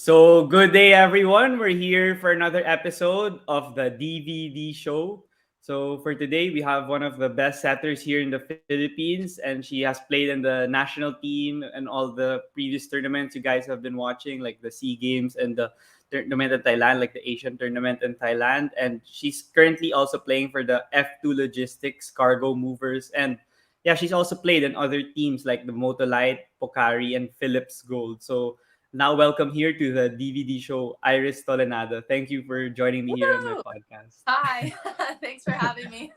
So, good day, everyone. We're here for another episode of the DVD show. So, for today, we have one of the best setters here in the Philippines, and she has played in the national team and all the previous tournaments you guys have been watching, like the SEA Games and the tournament in Thailand, like the Asian tournament in Thailand. And she's currently also playing for the F2 Logistics Cargo Movers. And yeah, she's also played in other teams like the Motolite, Pocari, and Philips Gold. So, now, welcome here to the DVD show, Iris Tolenada. Thank you for joining me here on my Woo! podcast. Hi. Thanks for having me.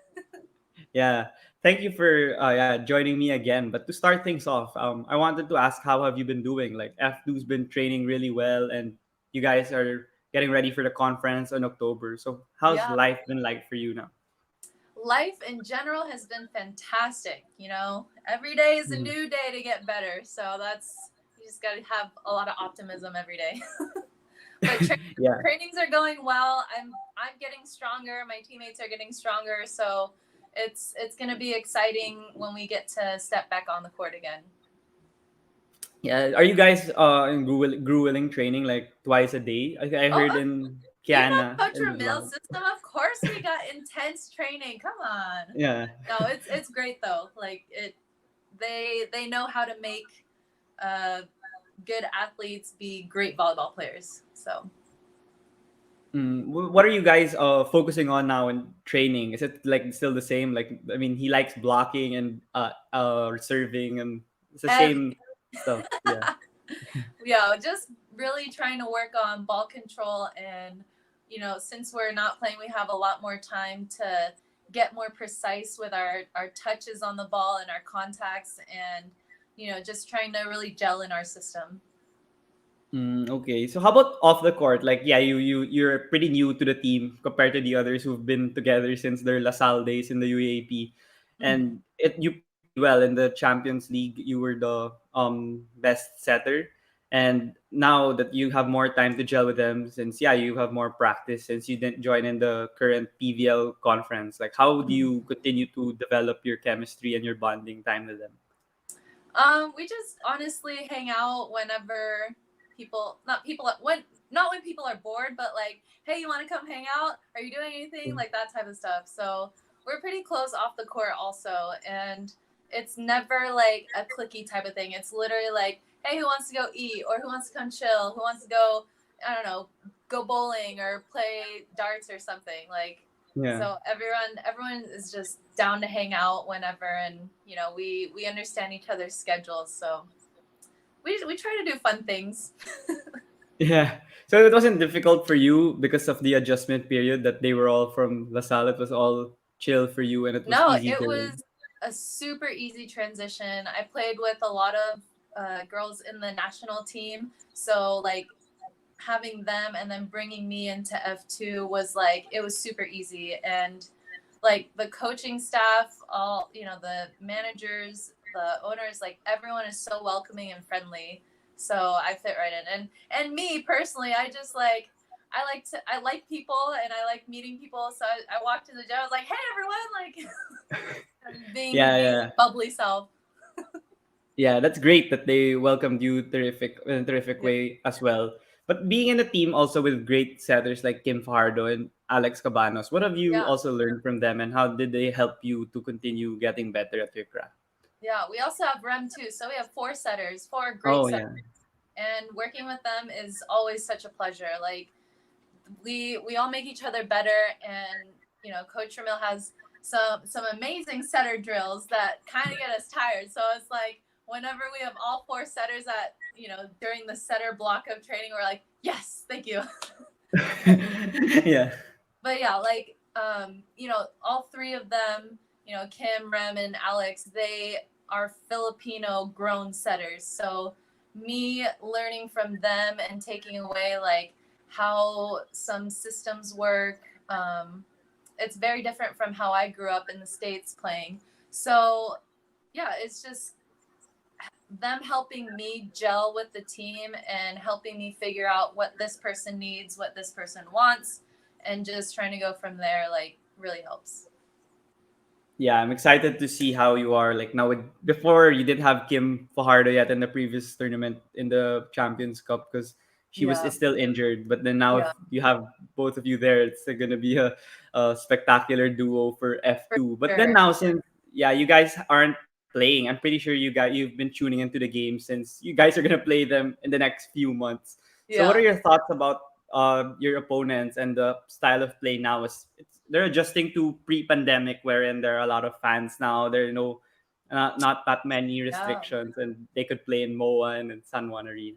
Yeah, thank you for joining me again. But to start things off, I wanted to ask how have you been doing? Like F2's been training really well, and you guys are getting ready for the conference in October. So how's Yeah, life been like for you now? life in general has been fantastic. Every day is a Mm. new day to get better. So you just got to have a lot of optimism every day. But Yeah. trainings are going well. I'm getting stronger. My teammates are getting stronger. So it's going to be exciting when we get to step back on the court again. Yeah. Are you guys in grueling training like twice a day? I Oh, heard in even Kiana on Coach in the Ramil's vlog. system, of course we got intense training. Come on. Yeah. No, it's great though. They know how to make uh, good athletes be great volleyball players. So What are you guys focusing on now in training? Is it like still the same? Like I mean, he likes blocking and serving, and it's the same everything. stuff. Yeah. Yeah, just really trying to work on ball control and since we're not playing, we have a lot more time to get more precise with our touches on the ball and our contacts and just trying to really gel in our system. Okay. So how about off the court? Like, yeah, you're pretty new to the team compared to the others who've been together since their LaSalle days in the UAP, Mhm. and you played well in the Champions League. You were the best setter, and now that you have more time to gel with them, since yeah you have more practice since you didn't join in the current PVL conference. Like, how do you continue to develop your chemistry and your bonding time with them? We just honestly hang out whenever not people when not when people are bored, but like, hey, you want to come hang out? Are you doing anything like that type of stuff? So we're pretty close off the court also, and it's never like a clicky type of thing. It's literally like, hey, who wants to go eat, or who wants to come chill? Who wants to go? I don't know, go bowling or play darts or something like. Yeah. So everyone is just down to hang out whenever, and we understand each other's schedules, so we try to do fun things. Yeah. So it wasn't difficult for you because of the adjustment period that they were all from LaSalle. It was all chill for you and it was No, easy it to. was a super easy transition. I played with a lot of girls in the national team, so like having them and then bringing me into F2 was like it was super easy, and like the coaching staff, all the managers, the owners, like everyone is so welcoming and friendly. So I fit right in. And me personally, I like people and I like meeting people. So I walked in the gym, I was like, hey everyone, like being Yeah, being yeah. my bubbly self. Yeah, that's great that they welcomed you terrific in a terrific Yeah. way as well. But being in a team also with great setters like Kim Fajardo and Alex Cabanos, what have you Yeah. also learned from them and how did they help you to continue getting better at your craft? Yeah. We also have Rem too. So we have four setters, four great Oh setters. yeah. And working with them is always such a pleasure. Like we all make each other better, and Coach Ramil has some amazing setter drills that kind of get us tired. So it's like whenever we have all four setters at during the setter block of training, we're like, yes, thank you. Yeah. But yeah, like all three of them, Kim, Rem, and Alex, they are Filipino grown setters. So me learning from them and taking away like how some systems work, it's very different from how I grew up in the States playing. So yeah, it's just them helping me gel with the team and helping me figure out what this person needs, what this person wants, and just trying to go from there like really helps. Yeah, I'm excited to see how you are like now. With before you didn't have Kim Fajardo yet in the previous tournament in the Champions Cup because she was Yeah, still injured. But then now, if yeah, you have both of you there, it's gonna be a spectacular duo for for F2. But then sure. now, since yeah, you guys aren't playing, I'm pretty sure you've been tuning into the game since you guys are gonna play them in the next few months. So, what are Yeah. your thoughts about your opponents and the style of play now? They're adjusting to pre-pandemic, wherein there are a lot of fans now. There are not that many Yeah. restrictions, and they could play in MOA and in San Juan Arena.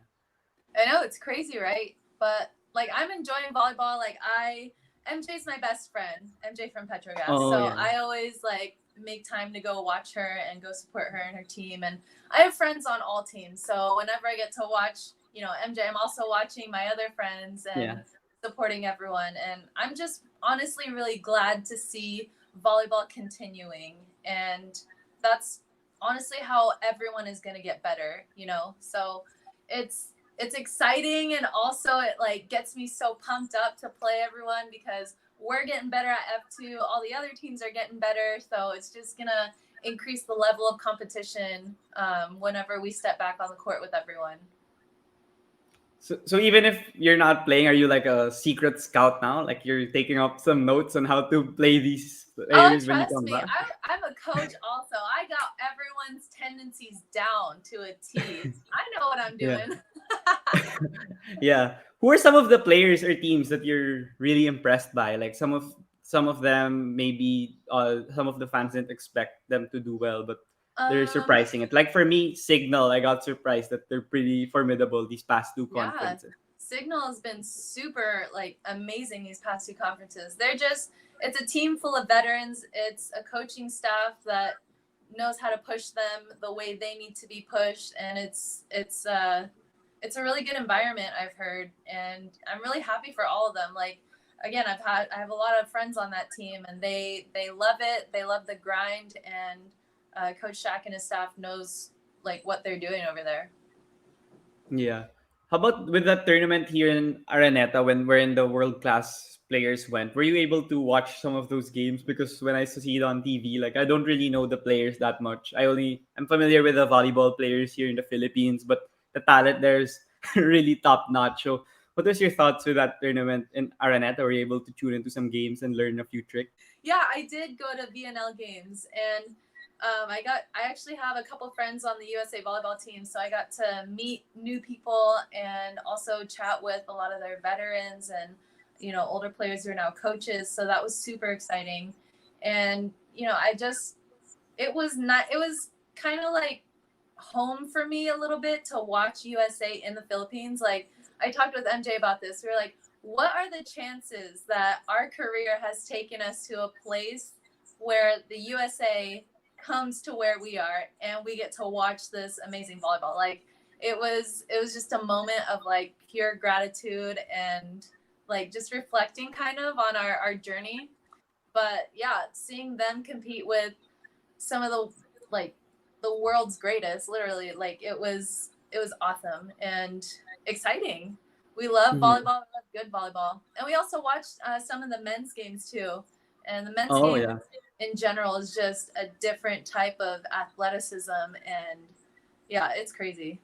I know it's crazy, right? But like I'm enjoying volleyball. Like I MJ's my best friend, MJ from Petrogas. Oh So yeah, I always like make time to go watch her and go support her and her team. And I have friends on all teams. So whenever I get to watch, MJ, I'm also watching my other friends yeah. and supporting everyone. And I'm just honestly really glad to see volleyball continuing. And that's honestly how everyone is going to get better. So it's it's exciting, and also it like gets me so pumped up to play everyone because we're getting better at F2, all the other teams are getting better, so it's just gonna increase the level of competition whenever we step back on the court with everyone. So even if you're not playing, are you like a secret scout now? Like you're taking up some notes on how to play these Oh, players when you trust come me, back? I'm a coach also. I got everyone's tendencies down to a T. I know what I'm Yeah. doing. Yeah. Who are some of the players or teams that you're really impressed by? Like some of them, maybe some of the fans didn't expect them to do well, but they're um surprising it. Like for me, Signal, I got surprised that they're pretty formidable these past two Yeah, conferences. Signal has been super like amazing these past two conferences. It's a team full of veterans. It's a coaching staff that knows how to push them the way they need to be pushed, and it's a really good environment, I've heard, and I'm really happy for all of them. Like again, I have a lot of friends on that team, and they love it. They love the grind, and Coach Shaq and his staff knows like what they're doing over there. Yeah. How about with that tournament here in Araneta when the world class players went? Were you able to watch some of those games? Because when I see it on TV, like I don't really know the players that much. I'm familiar with the volleyball players here in the Philippines, but the talent there is really top notch. So what was your thoughts with that tournament in Araneta? Were you able to tune into some games and learn a few tricks? Yeah, I did go to VNL games, and I actually have a couple friends on the USA volleyball team, so I got to meet new people and also chat with a lot of their veterans and older players who are now coaches. So that was super exciting, and I just it was kind of like home for me a little bit to watch USA in the Philippines. Like I talked with MJ about this. We were like, what are the chances that our career has taken us to a place where the USA comes to where we are and we get to watch this amazing volleyball? Like it was just a moment of like pure gratitude and like just reflecting kind of on our journey. But yeah, seeing them compete with some of the like the world's greatest, literally, like it was awesome and exciting. We love Mhm. volleyball, we love good volleyball, and we also watched some of the men's games too. And the men's Oh game yeah. in general is just a different type of athleticism, and yeah, it's crazy.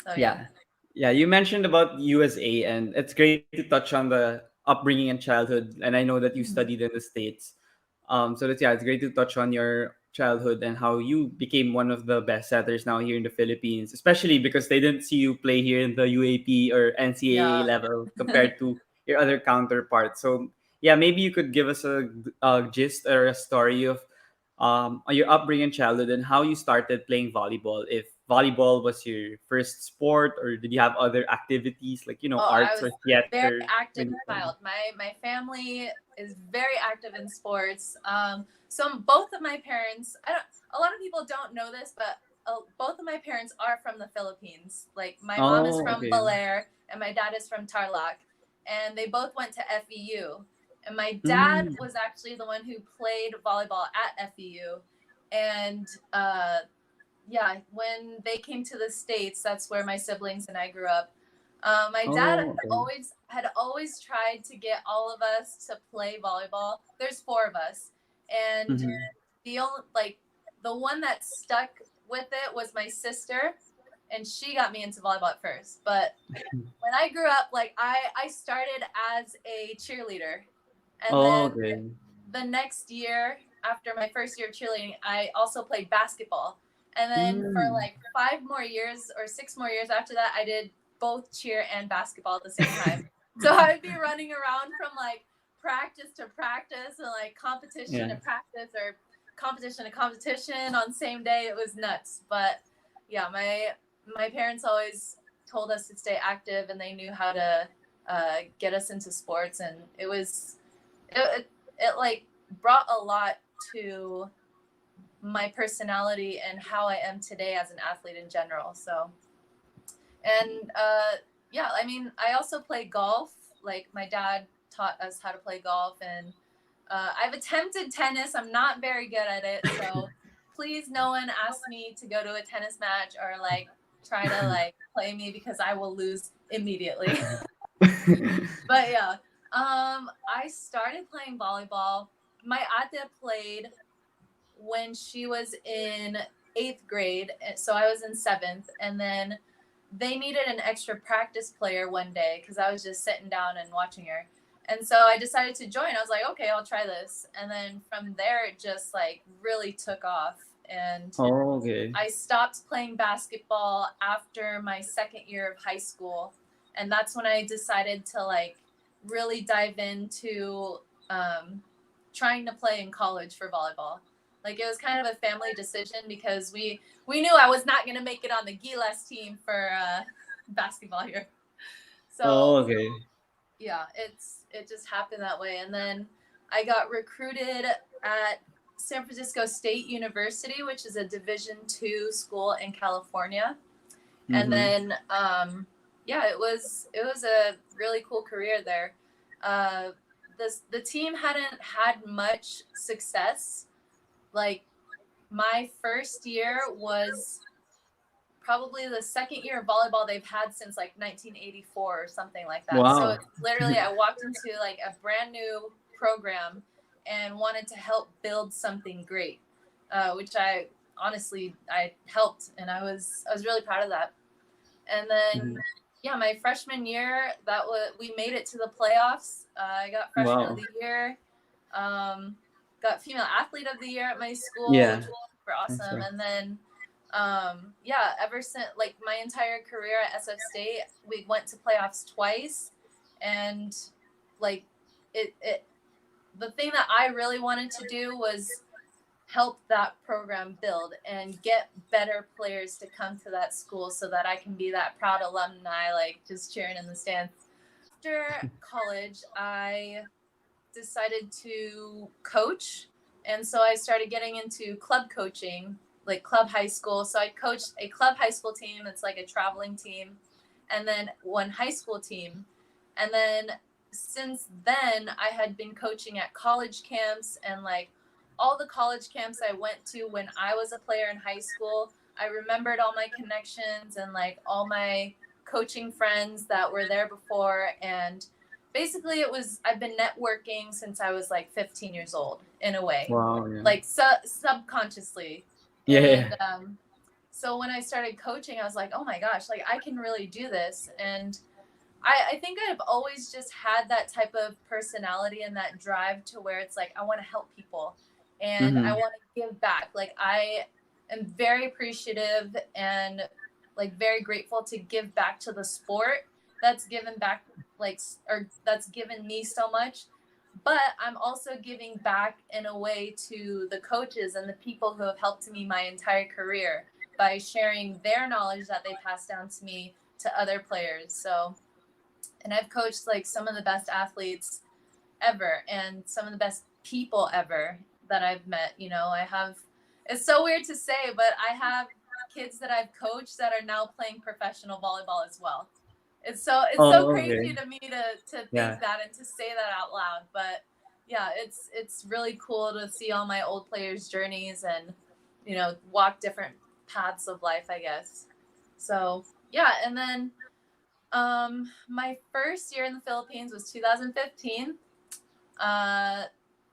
So yeah. Yeah. Yeah, you mentioned about USA, and it's great to touch on the upbringing and childhood. And I know that you Mhm. studied in the States. So that's yeah, it's great to touch on your childhood and how you became one of the best setters now here in the Philippines, especially because they didn't see you play here in the UAP or NCAA Yeah. level compared to your other counterparts. So yeah, maybe you could give us a gist or a story of your upbringing and childhood and how you started playing volleyball. If volleyball was your first sport, or did you have other activities like Oh, I arts or was very theater when active you studied? child. My family is very active in sports. So both of my parents, a lot of people don't know this, but both of my parents are from the Philippines. Like my mom is Oh, from okay. Baler and my dad is from Tarlac, and they both went to FEU. And my dad Mm. was actually the one who played volleyball at FEU, and yeah, when they came to the States, that's where my siblings and I grew up. My dad Oh, okay. had always tried to get all of us to play volleyball. There's four of us, and Mm-hmm. the only like the one that stuck with it was my sister, and she got me into volleyball at first. But when I grew up, like I started as a cheerleader, and Oh, then okay. the next year after my first year of cheerleading, I also played basketball. And then for Mm. like 5 more years or 6 more years after that, I did both cheer and basketball at the same time. So I'd be running around from like practice to practice and like competition Yeah. to practice or competition to competition on the same day. It was nuts. But yeah, my parents always told us to stay active, and they knew how to get us into sports, and it like brought a lot to my personality and how I am today as an athlete in general. So, and yeah, I mean, I also play golf. Like my dad taught us how to play golf, and I've attempted tennis. I'm not very good at it, so please, no one ask me to go to a tennis match or like try to like play me because I will lose immediately. But yeah, I started playing volleyball. My ate played when she was in 8th grade, so I was in 7th, and then they needed an extra practice player one day because I was just sitting down and watching her. And so I decided to join. I was like, okay, I'll try this. And then from there, it just like really took off. And Oh, okay. I stopped playing basketball after my second year of high school. And that's when I decided to like really dive into trying to play in college for volleyball. Like it was kind of a family decision because we knew I was not going to make it on the Gilas team for basketball here. Oh, So okay. yeah, it just happened that way. And then I got recruited at San Francisco State University, which is a Division II school in California. And Mm-hmm. then yeah, it was a really cool career there. Uh, the team hadn't had much success. Like my first year was probably the second year of volleyball they've had since like 1984 or something like that. So Wow. it's literally I walked into like a brand new program and wanted to help build something great, which I honestly I helped, and I was really proud of that. And then Mhm. yeah, my freshman year that was we made it to the playoffs. I got freshman of Wow. the year, got female athlete of the year at my school, which Yeah. was super That's awesome. right. And then yeah, ever since like my entire career at SF State, we went to playoffs twice, and like it the thing that I really wanted to do was help that program build and get better players to come to that school so that I can be that proud alumni, like just cheering in the stands. After college, I decided to coach. And so I started getting into club coaching, like club high school. So I coached a club high school team. It's like a traveling team, and then one high school team. And then since then, I had been coaching at college camps, and like all the college camps I went to when I was a player in high school, I remembered all my connections and like all my coaching friends that were there before. And basically it was I've been networking since I was like 15 years old in a way, Wow. Yeah. like subconsciously. Yeah. And Yeah. so when I started coaching, I was like, oh my gosh, like I can really do this. And I think I've always just had that type of personality and that drive to where it's like I want to help people and I Mm-hmm. want to give back. Like I am very appreciative and like very grateful to give back to the sport that's given back, like, or that's given me so much. But I'm also giving back in a way to the coaches and the people who have helped me my entire career by sharing their knowledge that they passed down to me to other players. So, and I've coached like some of the best athletes ever and some of the best people ever that I've met. You know, I have, it's so weird to say, but I have kids that I've coached that are now playing professional volleyball as well. It's so Oh, crazy okay. to me to Yeah. think that and to say that out loud. But yeah, it's really cool to see all my old players' journeys and walk different paths of life, I guess. So yeah, and then my first year in the Philippines was 2015. Uh,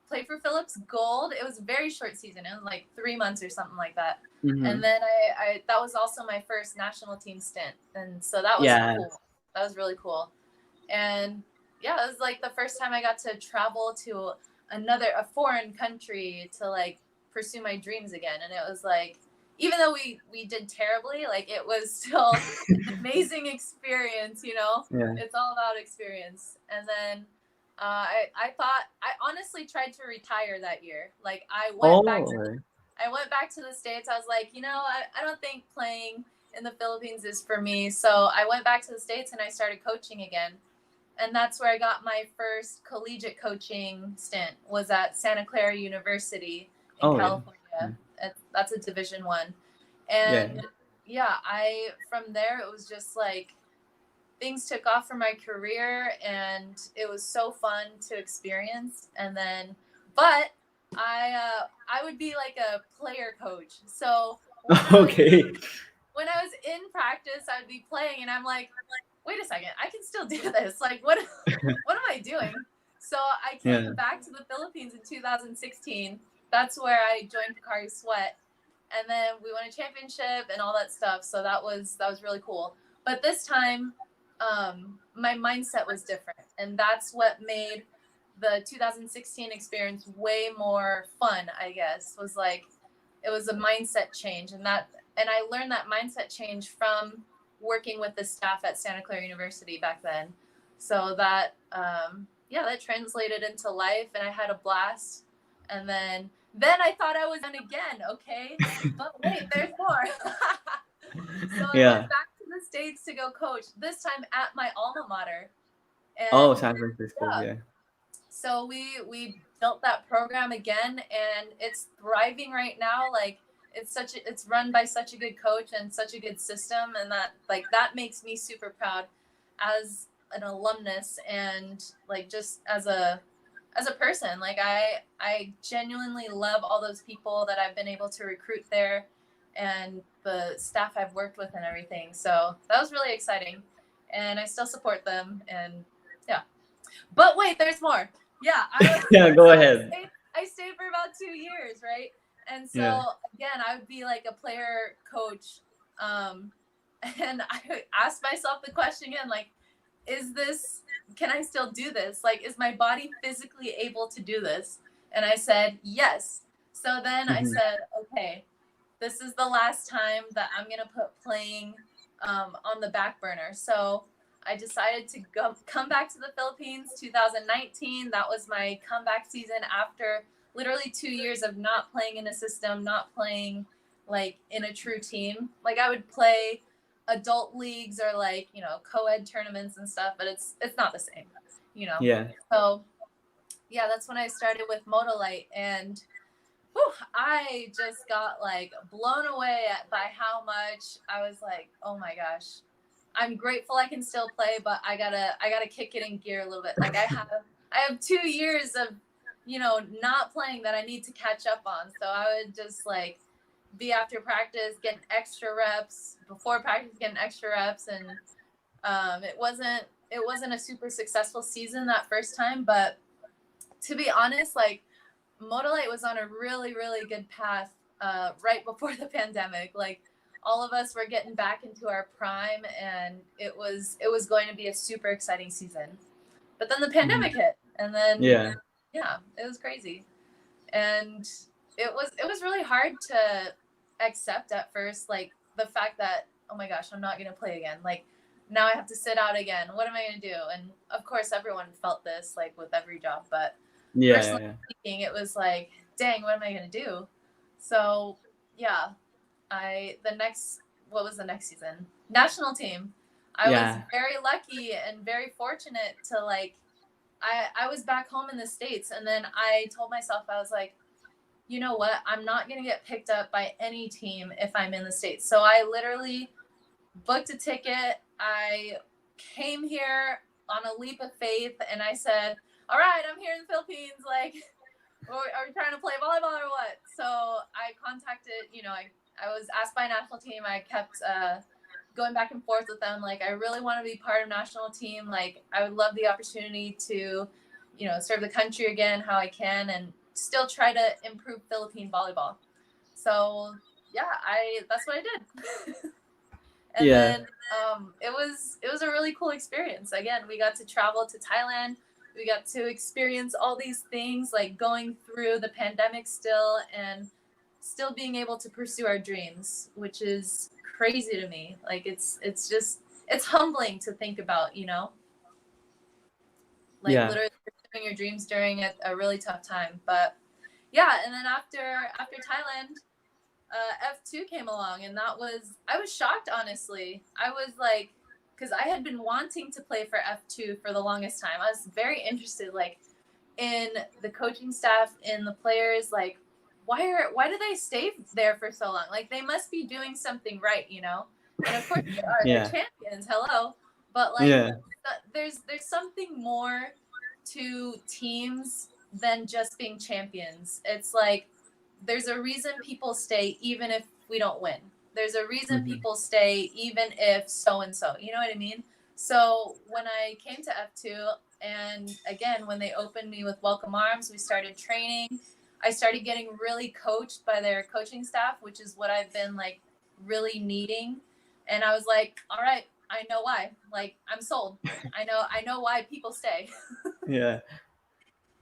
play for Phillips Gold. It was a very short season. It was like 3 months or something like that. Mm-hmm. And then I that was also my first national team stint, and so that was Yeah. cool. That was really cool. And yeah, it was like the first time I got to travel to a foreign country to like pursue my dreams again. And it was like, even though we did terribly, like it was still an amazing experience, you know. Yeah. It's all about experience. And then I thought, I honestly tried to retire that year. Like Oh. I went back to the States. I was like, you know, I don't think playing in the Philippines is for me. So I went back to the States and I started coaching again. And that's where I got my first collegiate coaching stint, was at Santa Clara University in Oh yeah. California. That's a Division 1. Yeah. And yeah, I from there it was just like things took off for my career, and it was so fun to experience. And then, but I would be like a player coach. So Okay. when I was in practice, I'd be playing, and I'm like, wait a second, I can still do this. Like, what am I doing? So I Yeah. came back to the Philippines in 2016. That's where I joined Picari Sweat, and then we won a championship and all that stuff. So that was really cool. But this time, my mindset was different, and that's what made the 2016 experience way more fun. I guess was like it was a mindset change, and I learned that mindset change from working with the staff at Santa Clara University back then. So that yeah, that translated into life, and I had a blast. And then I thought I was done again. Okay, but wait, there's more. So I Yeah. went back to the States to go coach, this time at my alma mater. Oh, And San Francisco. yeah, Yeah. so we built that program again, and it's thriving right now. Like it's run by such a good coach and such a good system, and that makes me super proud as an alumnus, and like just as a person. Like I genuinely love all those people that I've been able to recruit there, and the staff I've worked with and everything. So that was really exciting, and I still support them. And yeah, but wait, there's more. Yeah, Yeah. Go so ahead. I stayed for about 2 years, right? And Yeah. so again, I would be like a player coach, um, and I asked myself the question again, like, is this? Can I still do this? Like, is my body physically able to do this? And I said yes. So then I Mm-hmm. said, okay, this is the last time that I'm gonna put playing on the back burner. So I decided to come back to the Philippines 2019. That was my comeback season after literally 2 years of not playing in a system, not playing like in a true team. Like I would play adult leagues or like, you know, co-ed tournaments and stuff, but it's not the same, you know. Yeah. So yeah, that's when I started with Motolite, and whew, I just got like blown away by how much I was like, oh my gosh, I'm grateful I can still play, but I gotta kick it in gear a little bit. Like I have 2 years of, you know, not playing that I need to catch up on. So I would just like be after practice getting extra reps, before practice getting extra reps, and it wasn't a super successful season that first time, but to be honest, like Motolite was on a really, really good path right before the pandemic. Like all of us were getting back into our prime, and it was going to be a super exciting season. But then the Mhm. pandemic hit, and then Yeah. yeah, it was crazy, and it was really hard to accept at first, like the fact that, oh my gosh, I'm not gonna play again. Like now I have to sit out again. What am I gonna do? And of course, everyone felt this like with every job, but Yeah. personally Yeah. speaking, it was like, dang, what am I gonna do? So yeah, I the next what was the next season? National team. I was Yeah. very lucky and very fortunate to like I was back home in the States, and then I told myself, I was like, you know what? I'm not gonna get picked up by any team if I'm in the States. So I literally booked a ticket. I came here on a leap of faith, and I said, all right, I'm here in the Philippines. Like, are we trying to play volleyball or what? So I contacted, you know, I was asked by a national team. I kept going back and forth with them. Like, I really want to be part of national team. Like, I would love the opportunity to, you know, serve the country again how I can. And still try to improve Philippine volleyball. So yeah, I that's what I did. And Yeah. then it was a really cool experience. Again, we got to travel to Thailand. We got to experience all these things, like going through the pandemic still, and still being able to pursue our dreams, which is crazy to me. Like it's just it's humbling to think about, like Yeah. literally pursuing your dreams during a really tough time. But yeah, and then after Thailand, F2 came along, and I was shocked, honestly. I was like, because I had been wanting to play for F2 for the longest time. I was very interested, like, in the coaching staff, in the players, like, why do they stay there for so long? Like, they must be doing something right, you know? And of course they are. They're Yeah. champions. Hello. But like, Yeah. there's something more to teams than just being champions. It's like there's a reason people stay even if we don't win. There's a reason Mhm. people stay even if so and so. You know what I mean? So when I came to F2, and again, when they opened me with welcome arms, we started training. I started getting really coached by their coaching staff, which is what I've been like really needing. And I was like, all right, I know why. Like, I'm sold. I know why people stay. Yeah.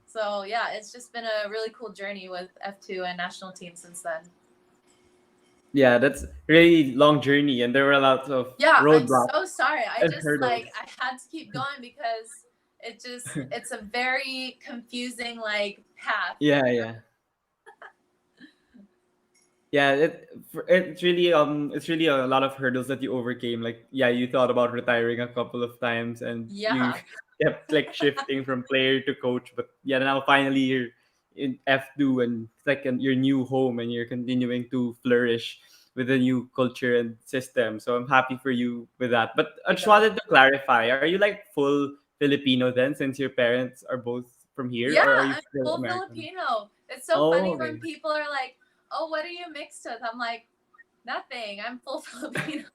So yeah, it's just been a really cool journey with F2 and national team since then. Yeah, that's really long journey, and there were lots of Yeah, I'm roadblocks so sorry. I and just hurdles. like I had to keep going because it's a very confusing like path. Yeah, yeah. Yeah, it's really a lot of hurdles that you overcame. Like, yeah, you thought about retiring a couple of times, and you Yeah. kept like shifting from player to coach. But yeah, now finally you're in F2, and it's like your new home, and you're continuing to flourish with a new culture and system. So I'm happy for you with that. But I just Yeah. wanted to clarify: are you like full Filipino then, since your parents are both from here, Yeah, or are you I'm still full American? Filipino. It's so Oh, funny okay. when people are like, "Oh, what are you mixed with?" I'm like, "Nothing. I'm full Filipino."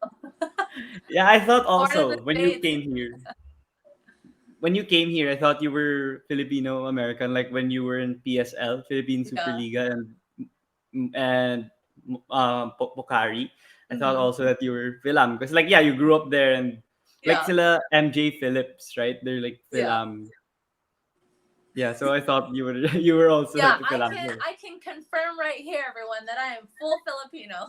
Yeah, I thought Born in the also when you States. came here. When you came here, I thought you were Filipino American, like when you were in PSL, Philippine Yeah. Superliga, and Pokari. I thought Hmm. also that you were Philam because, like, yeah, you grew up there, and like Yeah. sila MJ Phillips, right? They're like Yeah. Philam. Yeah, so I thought you were you were also Yeah, like a Philam. I can confirm right here, everyone, that I am full Filipino.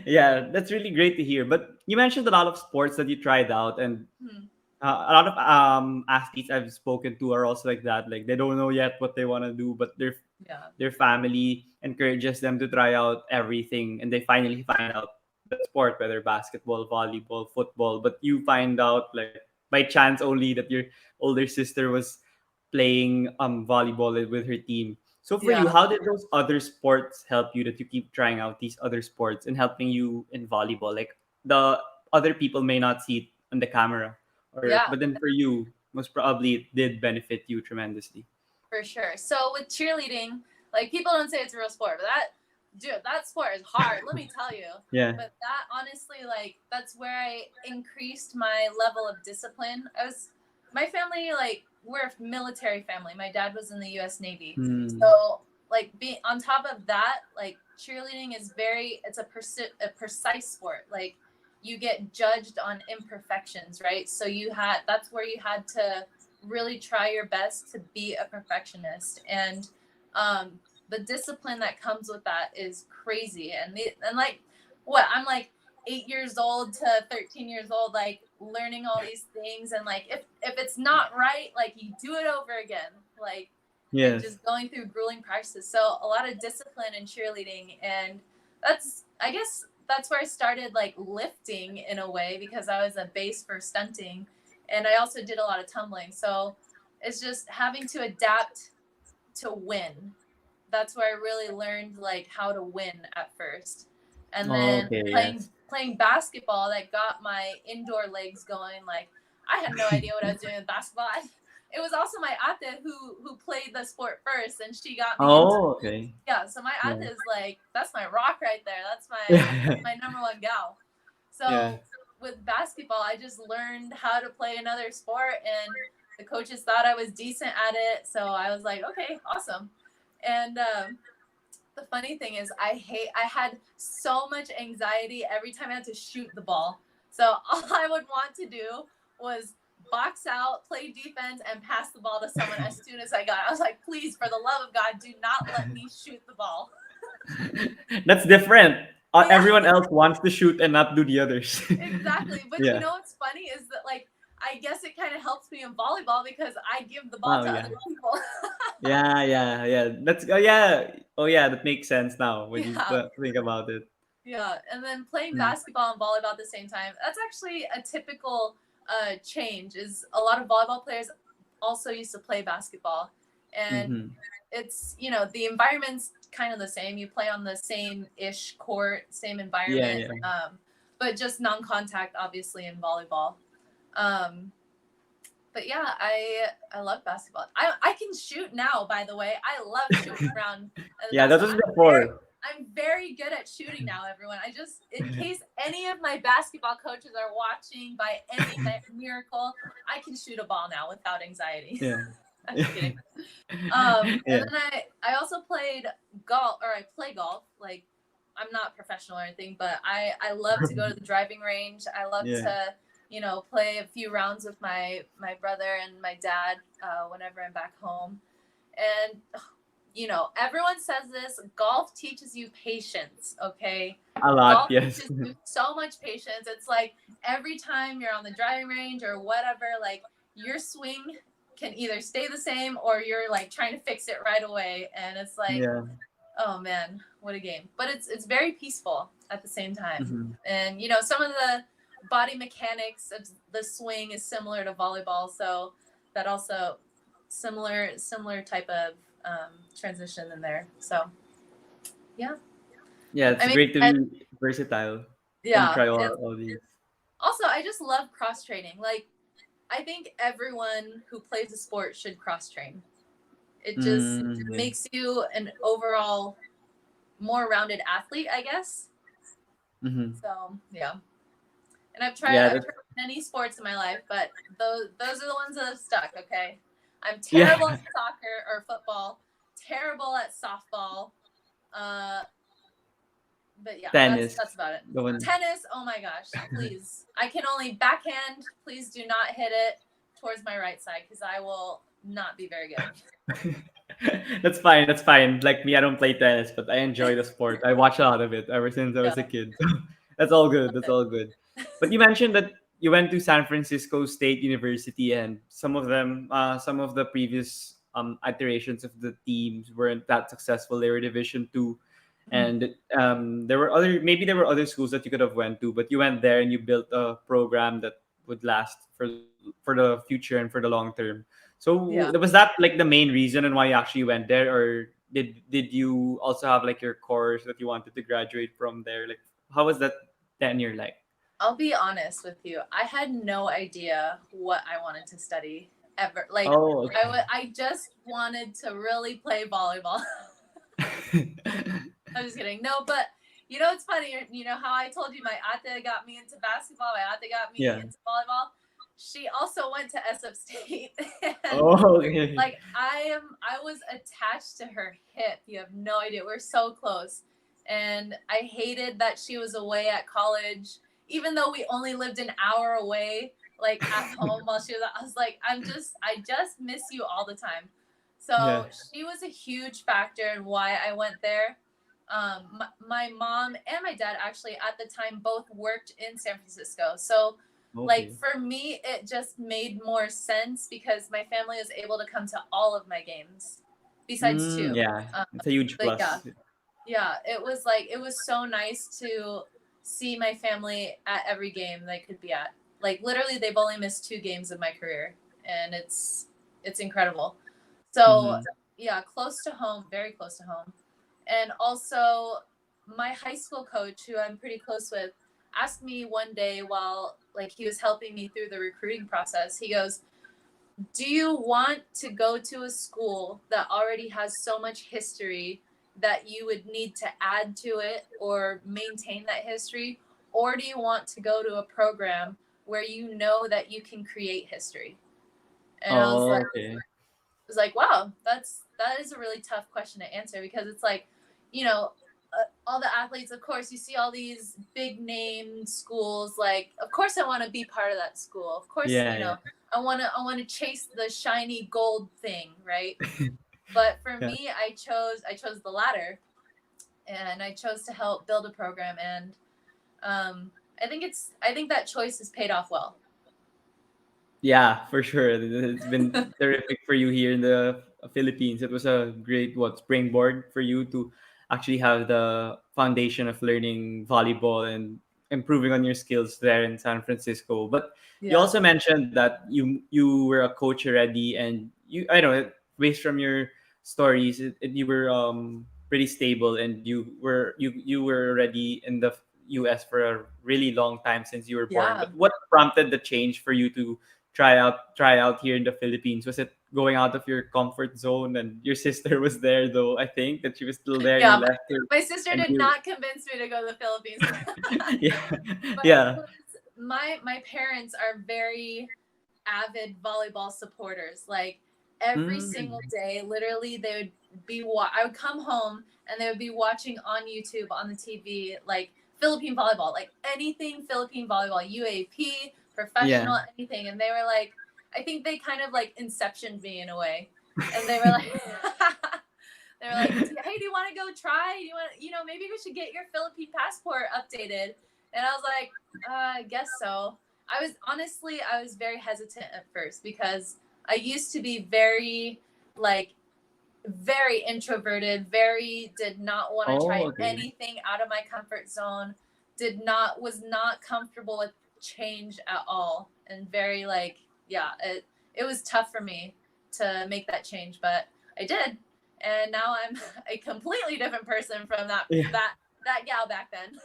Yeah, that's really great to hear. But you mentioned a lot of sports that you tried out, and Hmm. a lot of athletes I've spoken to are also like that. Like they don't know yet what they want to do, but Yeah. their family encourages them to try out everything, and they finally find out the sport, whether basketball, volleyball, football. But you find out like by chance only that your older sister was playing volleyball with her team. So for you, Yeah. how did those other sports help you, that you keep trying out these other sports and helping you in volleyball? Like the other people may not see it on the camera, or Yeah, but then for you, most probably it did benefit you tremendously. for sure. So with cheerleading, like people don't say it's a real sport, but that sport is hard, let me tell you. Yeah. But that honestly, like that's where I increased my level of discipline. My family, like we're a military family. My dad was in the US Navy. Hmm. So like being on top of that, like cheerleading is it's a precise sport. Like you get judged on imperfections, right? So that's where you had to really try your best to be a perfectionist, and the discipline that comes with that is crazy. And like what I'm like 8 years old to 13 years old, like learning all these things, and like if it's not right, like you do it over again, like, and Yes. just going through grueling practices. So a lot of discipline in cheerleading, and I guess that's where I started like lifting in a way, because I was a base for stunting, and I also did a lot of tumbling. So it's just having to adapt to win. That's where I really learned like how to win at first. And then Okay. playing Yes. playing basketball, that got my indoor legs going. Like I had no idea what I was doing with basketball. It was also my ate who played the sport first, and she got me into Oh, it. okay. Yeah, so my Yeah. ate is like that's my rock right there. That's my number one gal. Yeah. So with basketball, I just learned how to play another sport, and the coaches thought I was decent at it, so I was like, okay, awesome. And the funny thing is, I had so much anxiety every time I had to shoot the ball. So all I would want to do was box out, play defense, and pass the ball to someone as soon as I got it. I was like, please, for the love of God, do not let me shoot the ball. That's different. Yeah, Everyone else wants to shoot and not do the others. exactly. But you Yeah. know what's funny is that, like, I guess it kind of helps me in volleyball because I give the ball Oh to yeah. other people. Yeah, yeah, yeah. That's oh yeah. Oh yeah, that makes sense now when you Yeah. think about it. Yeah, and then playing Mm. basketball and volleyball at the same time. That's actually a typical change. Is a lot of volleyball players also used to play basketball, and Mm-hmm. it's, you know, the environment's kind of the same. You play on the same ish court, same Yeah, environment, yeah. but just non-contact, obviously, in volleyball. Um, but yeah, I love basketball. I can shoot now. By the way, I love shooting around the Yeah, that basketball. was before. I'm very good at shooting now, everyone. I just, in case any of my basketball coaches are watching by any miracle, I can shoot a ball now without anxiety. Yeah. I'm just kidding. And Yeah. then I also played golf, or I play golf. Like, I'm not professional or anything, but I love to go to the driving range. I love Yeah. to, you know, play a few rounds with my brother and my dad whenever I'm back home. And you know, everyone says this, golf teaches you patience, okay? A lot, Golf yes. teaches you so much patience. It's like every time you're on the driving range or whatever, like your swing can either stay the same or you're like trying to fix it right away. And it's like, Yeah. oh man, what a game. But it's very peaceful at the same time. Mm-hmm. And you know, some of the body mechanics of the swing is similar to volleyball, so that also similar type of transition in there. So yeah, Yeah, I it's mean, great to and be versatile and yeah, try it's all these. also, I just love cross training. Like, I think everyone who plays a sport should cross train. It just Mm, yeah. makes you an overall more rounded athlete, I guess. Mm-hmm. So yeah, and Yeah, I've that's tried many sports in my life, but those are the ones that have stuck. Okay, I'm yeah. terrible at soccer or football, terrible at softball. Uh, but yeah, Tennis. that's about it. The one. Tennis, oh my gosh, please. I can only backhand. Please do not hit it towards my right side because I will not be very good. That's fine. That's fine. Like me, I don't play tennis, but I enjoy the sport. I watch a lot of it ever since I was a Yeah, kid. That's all good. love That's it. all good. But you mentioned that you went to San Francisco State University, and some of the previous iterations of the teams weren't that successful. They were Division two, Mhm. and there were other schools that you could have went to, but you went there and you built a program that would last for the future and for the long term. So Yeah, was that like the main reason and why you actually went there, or did you also have like your course that you wanted to graduate from there? Like, how was that tenure like? I'll be honest with you. I had no idea what I wanted to study ever. Like, Oh, okay. I just wanted to really play volleyball. I'm just kidding. No, but you know, it's funny. You know how I told you my ate got me into basketball, my ate got me Yeah. into volleyball. She also went to SF State, and Oh, okay. like I was attached to her hip. You have no idea. We're so close, and I hated that she was away at college, even though we only lived an hour away, like at home while she was. I was like, I just miss you all the time. Yeah. So she was a huge factor in why I went there. My mom and my dad actually at the time both worked in San Francisco. So, like, Okay. for me, it just made more sense because my family was able to come to all of my games, besides two. Yeah. Um, It's a huge but yeah, plus. yeah, it was like it was so nice to see my family at every game they could be at. Like literally, they've only missed two games of my career, and it's incredible. So Mm-hmm. yeah, close to home, very close to home. And also, my high school coach, who I'm pretty close with, asked me one day while like he was helping me through the recruiting process. He goes, "Do you want to go to a school that already has so much history that you would need to add to it or maintain that history, or do you want to go to a program where you know that you can create history?" And Oh, okay. was like, wow, that is a really tough question to answer because it's like, you know, all the athletes, of course, you see all these big name schools. Like, of course, I want to be part of that school. Of course, Yeah, yeah. I want to chase the shiny gold thing, right? But for Yeah. me, I chose the latter, and I chose to help build a program, and I think that choice has paid off well. Yeah, for sure. It's been terrific for you here in the Philippines. It was a great springboard for you to actually have the foundation of learning volleyball and improving on your skills there in San Francisco. But you Yeah. also mentioned that you were a coach already, and I know based from your stories, you were pretty stable, and you were already in the US for a really long time since you were born. Yeah. But what prompted the change for you to try out here in the Philippines? Was it going out of your comfort zone? And your sister was there, though. I think that she was still there, and you Yeah, left her, my sister and did you, not convince me to go to the Philippines. yeah, But it yeah. was my parents are very avid volleyball supporters. Like every single Mm, day, literally they would I would come home and they would be watching on YouTube on the TV like Philippine volleyball, like anything Philippine volleyball, UAP, yeah. professional, anything. And they were like, I think they kind of like inceptioned me in a way. And they were like they were like, "Hey, do you want to go try? Do you want, maybe we should get your Philippine passport updated." And I was like, I guess so. I was very hesitant at first because I used to be very, like, very introverted, very did not want to Oh, try okay. anything out of my comfort zone, was not comfortable with change at all, and very, like, yeah, it was tough for me to make that change, but I did. And now I'm a completely different person from Yeah. that gal back then.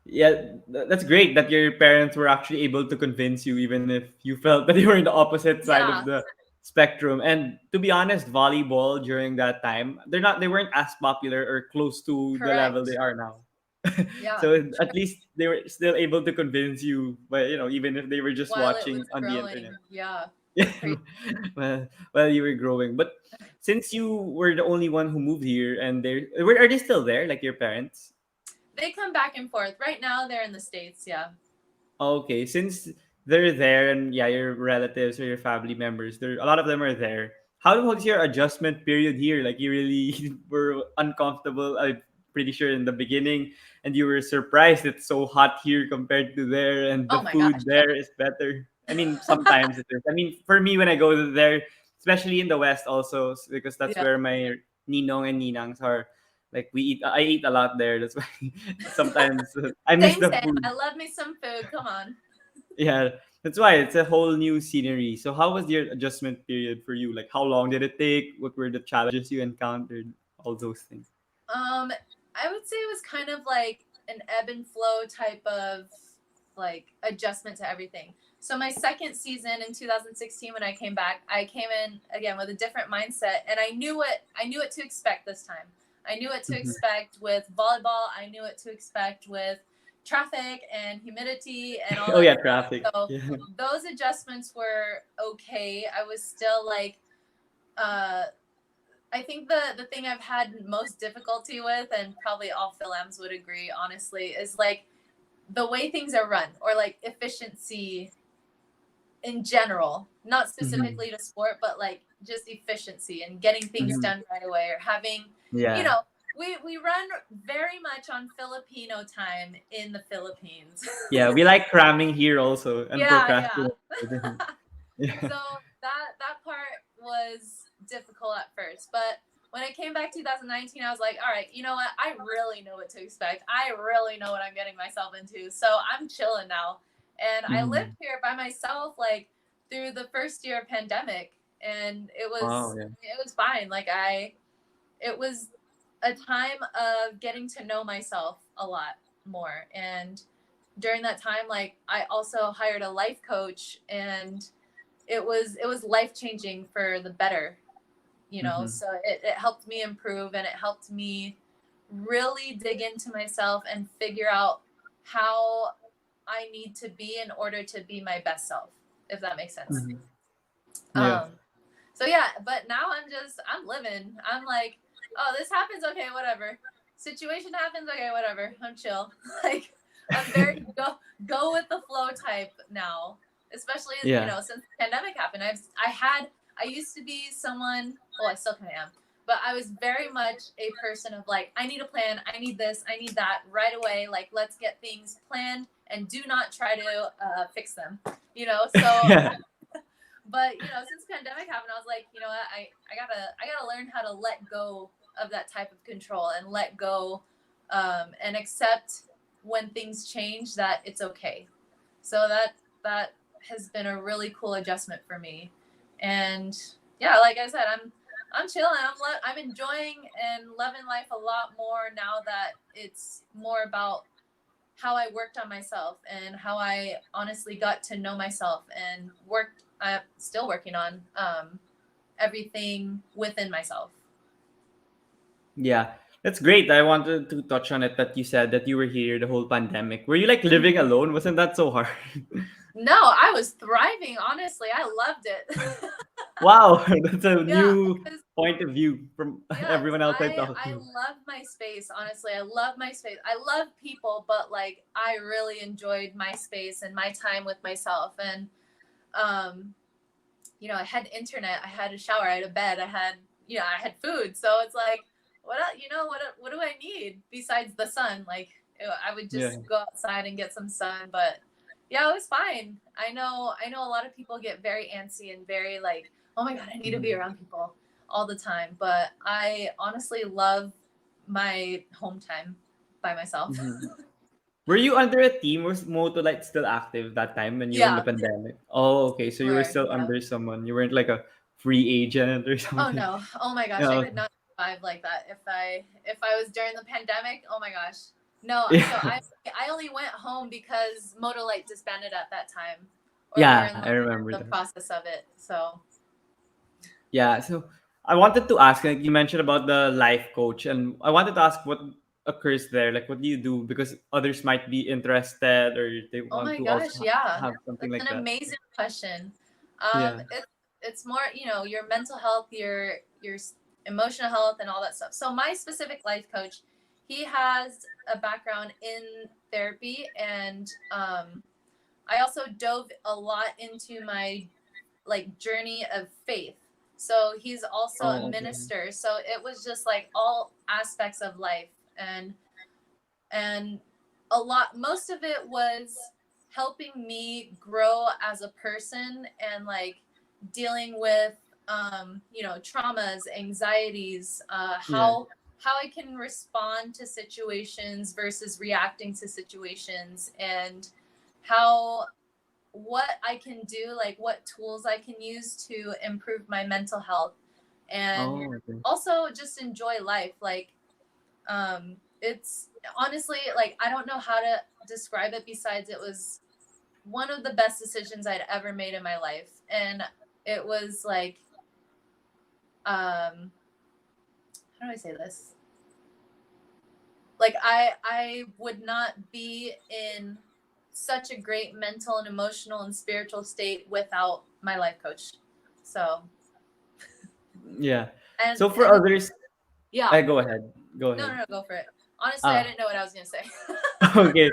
Yeah, that's great that your parents were actually able to convince you, even if you felt that you were in the opposite side of Yeah, the spectrum. And to be honest, volleyball during that time, they weren't as popular or close to the level they correct. are now. Yeah, So at least they were still able to convince you, but even if they were just while it watching was on the internet. growing. Yeah, Yeah, crazy. well, you were growing. But since you were the only one who moved here, and are they still there, like your parents? They come back and forth. Right now, they're in the States. Yeah. Okay, since they're there, and yeah, your relatives or your family members, there a lot of them are there. How was your adjustment period here? Like you really were uncomfortable, I'm pretty sure in the beginning, and you were surprised it's so hot here compared to there, and the Oh my gosh. food there is better. I mean, sometimes it is. I mean, for me, when I go to there, especially in the West, also because that's Yeah. where my ninong and ninangs are. Like I eat a lot there. That's why sometimes I miss Same, the same. food. I love me some food. Come on. Yeah, that's why it's a whole new scenery. So how was your adjustment period for you? Like how long did it take? What were the challenges you encountered? All those things. Um, I would say it was kind of like an ebb and flow type of like adjustment to everything. So my second season in 2016 when I came back, I came in again with a different mindset and I knew what to expect this time. I knew what to Mhm. expect with volleyball, I knew what to expect with traffic and humidity and all Oh that yeah, stuff. traffic. So Yeah. those adjustments were okay. I was still like uh I think the thing I've had most difficulty with, and probably all Philams would agree, honestly, is like the way things are run or like efficiency in general, not Hmm. specifically to sport, but like just efficiency and getting things Hmm. done right away or having, you Yeah. know, we run very much on Filipino time in the Philippines. Yeah, we like cramming here also and Yeah, procrastinating. yeah. Yeah. So that part was difficult at first, but when I came back 2019, I was like, all right, you know what? I really know what to expect. I really know what I'm getting myself into. So I'm chilling now. And I lived Hmm. here by myself like through the first year of pandemic, and Wow. Yeah. it was fine. It was a time of getting to know myself a lot more. And during that time, like I also hired a life coach, and it was life changing for the better, Hmm. so it helped me improve, and it helped me really dig into myself and figure out how I need to be in order to be my best self, if that makes sense. Hmm. Yeah. Um, so yeah, but now I'm living. I'm like, oh, this happens, okay, whatever. Situation happens, okay, whatever. I'm chill. Like I'm very go with the flow type now. Especially, Yeah. since the pandemic happened. I used to be someone, well, I still kind of am, but I was very much a person of like, I need a plan, I need this, I need that right away. Like, let's get things planned and do not try to fix them. So Yeah. but since pandemic happened, I was like, you know what, I gotta learn how to let go of that type of control and let go, and accept when things change that it's okay. So that has been a really cool adjustment for me. And yeah, like I said, I'm chilling. I'm enjoying and loving life a lot more now that it's more about how I worked on myself and how I honestly got to know myself and worked. I'm still working on everything within myself. Yeah. That's great. I wanted to touch on it that you said that you were here the whole pandemic. Were you like living Mhm. alone? Wasn't that so hard? No, I was thriving. Honestly, I loved it. Wow, that's a Yeah, new because point of view from yes, everyone else I talked I to. love my space. Honestly, I love my space. I love people, but like I really enjoyed my space and my time with myself. And um, I had internet, I had a shower, I had a bed, I had food. So it's like, what else, what do I need besides the sun? Like, I would Yeah. just go outside and get some sun. But yeah, it was fine. I know a lot of people get very antsy and very like, oh my God, I need to be Mhm. around people all the time. But I honestly love my home time by myself. Mhm. Were you under a team? Was Moto like still active that time when you were in the Yeah, pandemic? Oh, okay. So you were where, still yeah. under someone. You weren't like a free agent or Oh something. no. Oh my gosh, I Yeah. could not survive like that if I was during the pandemic. Oh my gosh. No, so Yeah. I only went home because Motolite disbanded at that time, or we were Yeah, in I remember the that. process of it. So Yeah. So I wanted to ask, like you mentioned about the life coach, and I wanted to ask what occurs there. Like, what do you do? Because others might be interested or they oh want my to also gosh, yeah. have something That's like an that. amazing question. Yeah. It's more, your mental health, your emotional health and all that stuff. So my specific life coach, he has a background in therapy, and I also dove a lot into my like journey of faith. So he's also a Oh, okay. minister. So it was just like all aspects of life, and a lot most of it was helping me grow as a person and like dealing with traumas, anxieties, Yeah. how I can respond to situations versus reacting to situations, and how what I can do, like what tools I can use to improve my mental health, and Oh, okay. also just enjoy life. Like, it's honestly like I don't know how to describe it besides it was one of the best decisions I'd ever made in my life. And it was like, how do I say this? Like I would not be in such a great mental and emotional and spiritual state without my life coach. So, Yeah. and So for and others, yeah. I go ahead. Go No, ahead. no, no, go for it. Honestly, I Ah, didn't know what I was gonna say. okay.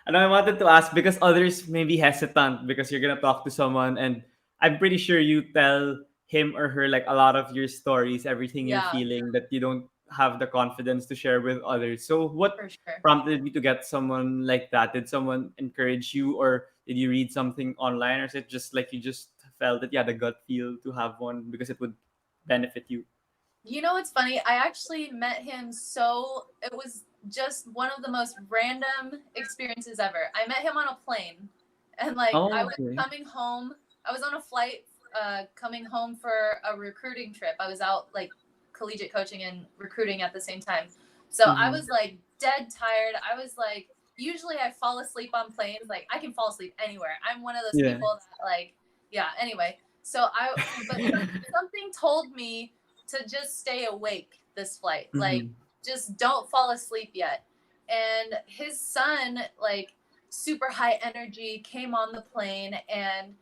And I wanted to ask because others may be hesitant because you're gonna talk to someone, and I'm pretty sure you tell him or her like a lot of your stories, everything you're Yeah, feeling that you don't have the confidence to share with others. So what for sure. prompted you to get someone like that? Did someone encourage you, or did you read something online, or is it just like you just felt that you had a gut feel to have one because it would benefit you? You know what's funny? I actually met him, so it was just one of the most random experiences ever. I met him on a plane, and like I Oh, was okay. coming home. I was on a flight coming home for a recruiting trip. I was out like collegiate coaching and recruiting at the same time. So I Mm-hmm. was like dead tired. I was like, usually I fall asleep on planes. Like I can fall asleep anywhere. I'm one of those Yeah. people that like, yeah, anyway. But something told me to just stay awake this flight. Like, Mm-hmm. just don't fall asleep yet. And his son, like, super high energy, came on the plane and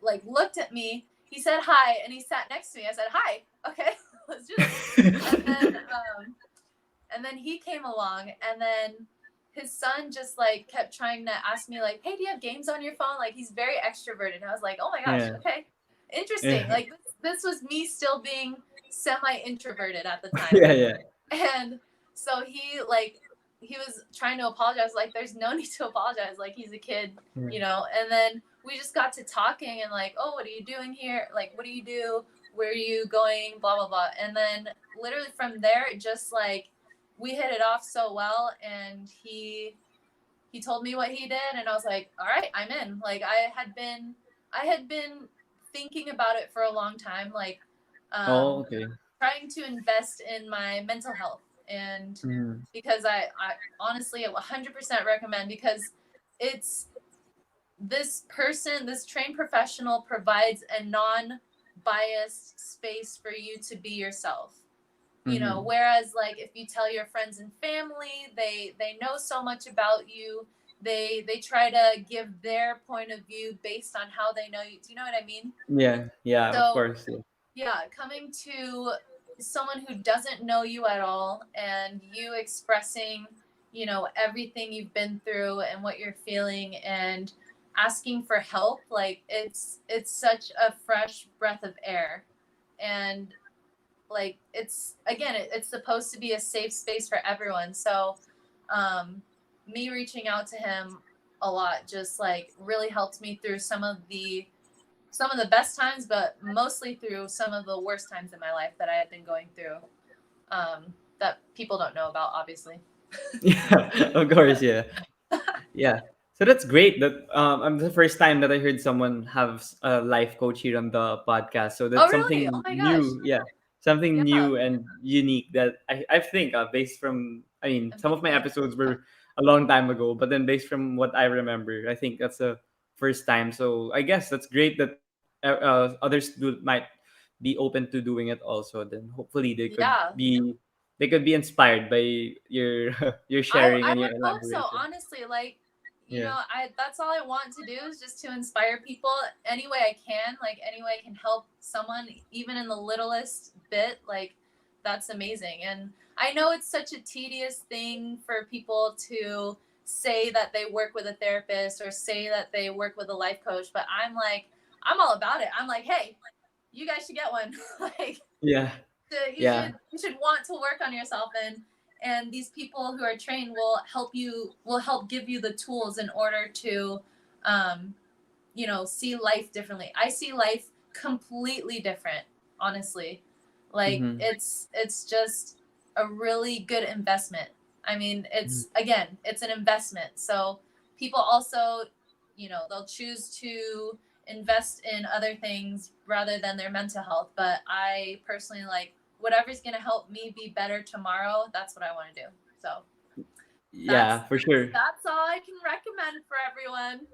like looked at me. he said hi, and he sat next to me. I said, hi, okay, let's do this. And then he came along, and then his son just like kept trying to ask me like, hey, do you have games on your phone? Like, he's very extroverted. And I was like, oh my gosh, Yeah. okay, interesting. Yeah. Like, this was me still being semi introverted at the time. Yeah. Yeah. And so he was trying to apologize, like, there's no need to apologize, like, he's a kid, you know. And then we just got to talking, and like, oh, what are you doing here, like, what do you do, where are you going, blah blah blah. And then literally from there, it just like, we hit it off so well. And he told me what he did, and I was like, all right, I'm in. Like, I had been thinking about it for a long time, like, Oh, um okay. trying to invest in my mental health. And Mm-hmm. because I honestly 100% recommend, because it's this trained professional provides a non-biased space for you to be yourself. You know, Mm-hmm. whereas like if you tell your friends and family, they know so much about you. They try to give their point of view based on how they know you. Do you know what I mean? Yeah. Yeah. Of So course. Yeah. yeah, coming to someone who doesn't know you at all, and you expressing, you know, everything you've been through and what you're feeling, and asking for help, like, it's such a fresh breath of air. And like, it's again, it's supposed to be a safe space for everyone. So um me reaching out to him a lot just like really helped me through some of the best times, but mostly through some of the worst times in my life that I had been going through, that people don't know about, obviously. Yeah. Of course. Yeah. Yeah. So that's great. That I'm the first time that I heard someone have a life coach here on the podcast. So Oh, that's really? Oh something my gosh. new. Yeah. Something Yeah, new and unique that I think based from, I mean, some of my amazing. episodes were a long time ago, but then based from what I remember, I think that's the first time. So I guess that's great that others might be open to doing it also. Then hopefully Yeah, they could be inspired by your your sharing I and your would hope so, elaboration. honestly. Like, you Yeah. know, I that's all I want to do, is just to inspire people any way I can, like any way I can help someone, even in the littlest bit. Like, that's amazing. And I know it's such a tedious thing for people to say that they work with a therapist or say that they work with a life coach, but I'm like, I'm all about it. I'm like, hey, you guys should get one. Like, Yeah. you Yeah. should want to work on yourself. And these people who are trained will help give you the tools in order to you know, see life differently. I see life completely different, honestly. Like, Mm-hmm. it's just a really good investment. I mean, it's, again, it's an investment. So people also, you know, they'll choose to invest in other things rather than their mental health. But I personally, like, whatever's going to help me be better tomorrow, that's what I want to do. So that's Yeah, for sure. that's all I can recommend for everyone.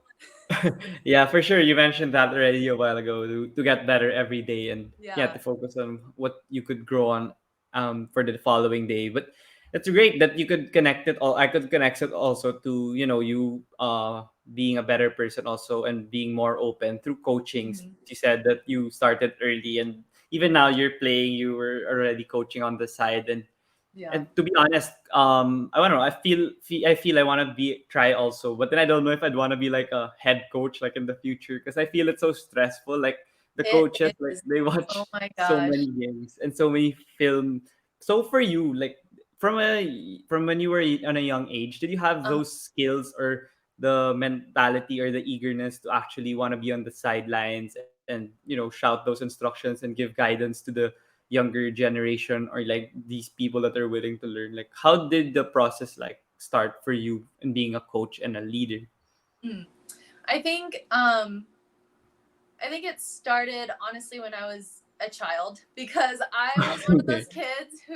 Yeah, for sure. You mentioned that already a while ago to get better every day and yeah, Yeah. to focus on what you could grow on for the following day. But it's great that you could connect it all. I could connect it also to, you know, you being a better person also and being more open through coaching. Hmm. Since you said that you started early and even now you're playing, you were already coaching on the side. Yeah. And to be honest, I don't know. I feel I want to be try also, but then I don't know if I'd want to be like a head coach like in the future because I feel it's so stressful. Like the It coaches, like is. they Oh watch my so gosh. many games and so many film. So for you, like from when you were on a young age, did you have Uh, those skills or the mentality or the eagerness to actually want to be on the sidelines and you know shout those instructions and give guidance to the younger generation or like these people that are willing to learn, like how did the process like start for you in being a coach and a leader? mm. I think I think it started honestly when I was a child, because I was one of Okay. those kids who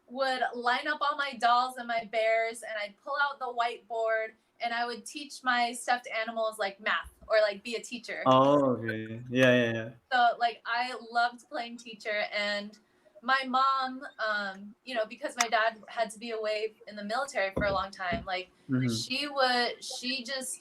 would line up all my dolls and my bears, and I'd pull out the whiteboard, and I would teach my stuffed animals like math, or like be a teacher. Oh, okay. Yeah. So like, I loved playing teacher. And my mom, you know, because my dad had to be away in the military for a long time, like, Mm-hmm.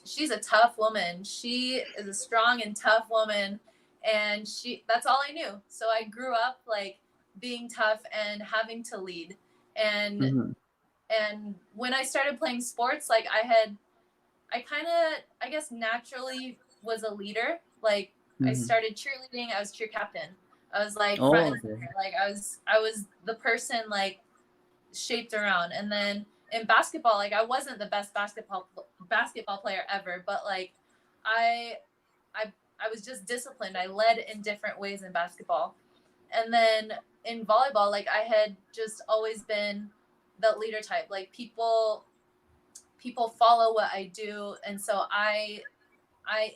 she's a tough woman. She is a strong and tough woman. and that's all I knew. So I grew up like being tough and having to lead. And Mm-hmm. when I started playing sports, like I kind of, I guess, naturally was a leader. Like I Mm-hmm. started cheerleading. I was cheer captain. I was like front Oh, and okay. center. Like I was the person like shaped around. And then in basketball, like I wasn't the best basketball player ever, but like I I I was just disciplined. I led in different ways in basketball. And then in volleyball, like I had just always been the leader type. Like people follow what I do, and so I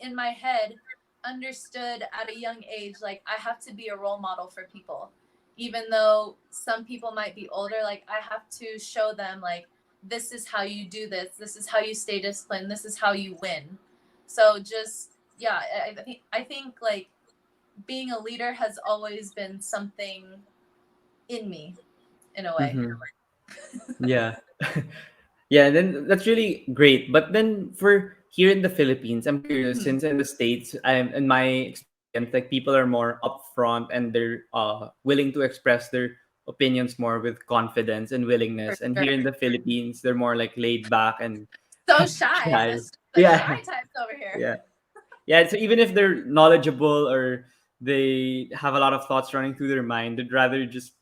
in my head understood at a young age like I have to be a role model for people. Even though some people might be older, like I have to show them like this is how you do this. This is how you stay disciplined. This is how you win. So just yeah, I think like being a leader has always been something in me in a way. Mm-hmm. Yeah. Yeah, then that's really great. But then for here in the Philippines, I'm curious, Mhm. since in the States, in my experience, like people are more upfront and they're willing to express their opinions more with confidence and For willingness. And sure. here in the Philippines, they're more like laid back and So shy. shy. The Yeah. shy types over here. Yeah. Yeah. So even if they're knowledgeable or they have a lot of thoughts running through their mind, they'd rather just,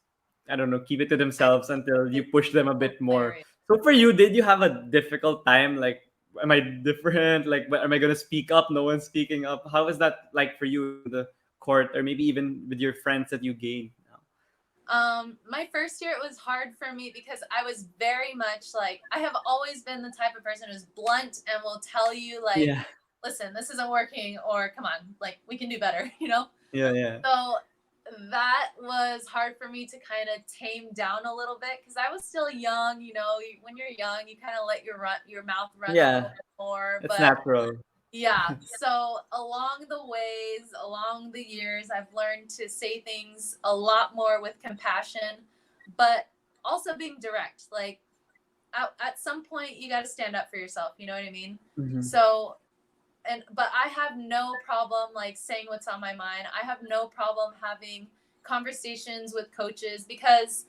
I don't know, keep it to themselves until you It's push them a bit more. hilarious. So for you, did you have a difficult time? Like, am I different? Like, am I gonna speak up? No one's speaking up. How is that like for you in the court, or maybe even with your friends that you gain? My first year it was hard for me because I was very much like I have always been the type of person who's blunt and will tell you like, Yeah, listen, this isn't working, or come on, like we can do better, you know? yeah, yeah, So that was hard for me to kind of tame down a little bit because I was still young, you know. When you're young, you kind of let your mouth run a yeah. little bit more. It's But natural. yeah, so along the ways, along the years, I've learned to say things a lot more with compassion, but also being direct. Like at some point, you got to stand up for yourself. You know what I mean? Mm-hmm. So but I have no problem like saying what's on my mind. I have no problem having conversations with coaches because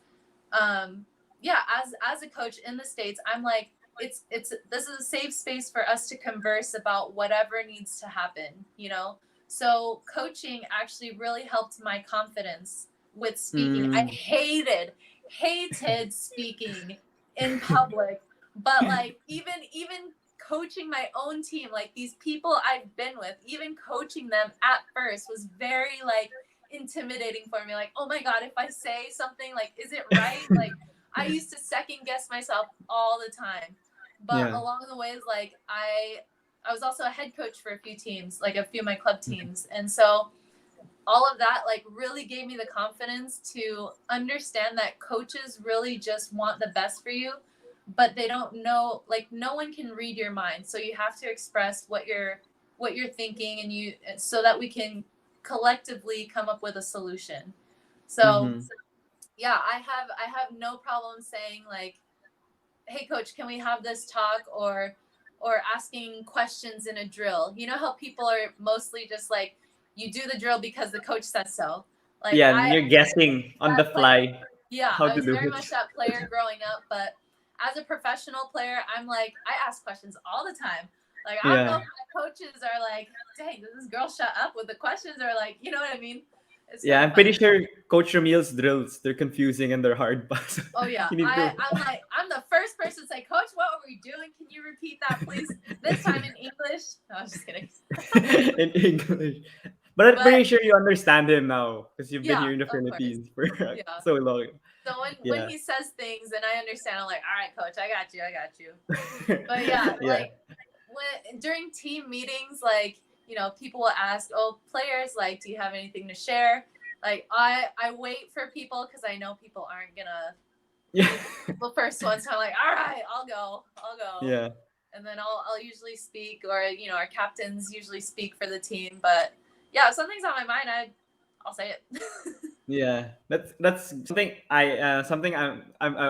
yeah, as a coach in the States, I'm like it's this is a safe space for us to converse about whatever needs to happen, you know? So coaching actually really helped my confidence with speaking. I Mm. hated speaking in public, but like even coaching my own team, like these people I've been with, even coaching them at first was very like intimidating for me. Like, oh my God, if I say something, like, is it right? Like, I used to second guess myself all the time. But Yeah. along the ways, like, I was also a head coach for a few teams, like a few of my club teams. And so all of that like really gave me the confidence to understand that coaches really just want the best for you, but they don't know, like no one can read your mind, so you have to express what you're thinking, and you so that we can collectively come up with a solution. So Mm-hmm. yeah, I have no problem saying like, hey coach, can we have this talk, or asking questions in a drill. You know how people are mostly just like, you do the drill because the coach says so. Like Yeah, and I you're guessing on the that player. fly Yeah, how I to was do very it. much that player growing up, but as a professional player, I'm like, I ask questions all the time. Like I don't know Yeah. if my coaches are like, dang, does this girl shut up with the questions, or like, you know what I mean? It's Yeah, kind of I'm pretty funny. sure Coach Ramil's drills, they're confusing and they're hard. So Oh yeah, you need to I'm like, I'm the first person to say, Coach, what were we doing? Can you repeat that, please? This time in English. No, I was just kidding. in English. But I'm But pretty sure you understand him now because you've been yeah, here in the of course. Philippines for Yeah. so long. So when Yeah. he says things and I understand, I'm like, all right, coach, I got you, I got you. But yeah, Yeah. like when during team meetings, like, you know, people will ask, oh, players, like, do you have anything to share? Like I wait for people because I know people aren't gonna Yeah. be the first ones. So I'm like, all right, I'll go. Yeah. And then I'll usually speak, or you know, our captains usually speak for the team. But yeah, if something's on my mind, I'll say it. Yeah, that's something I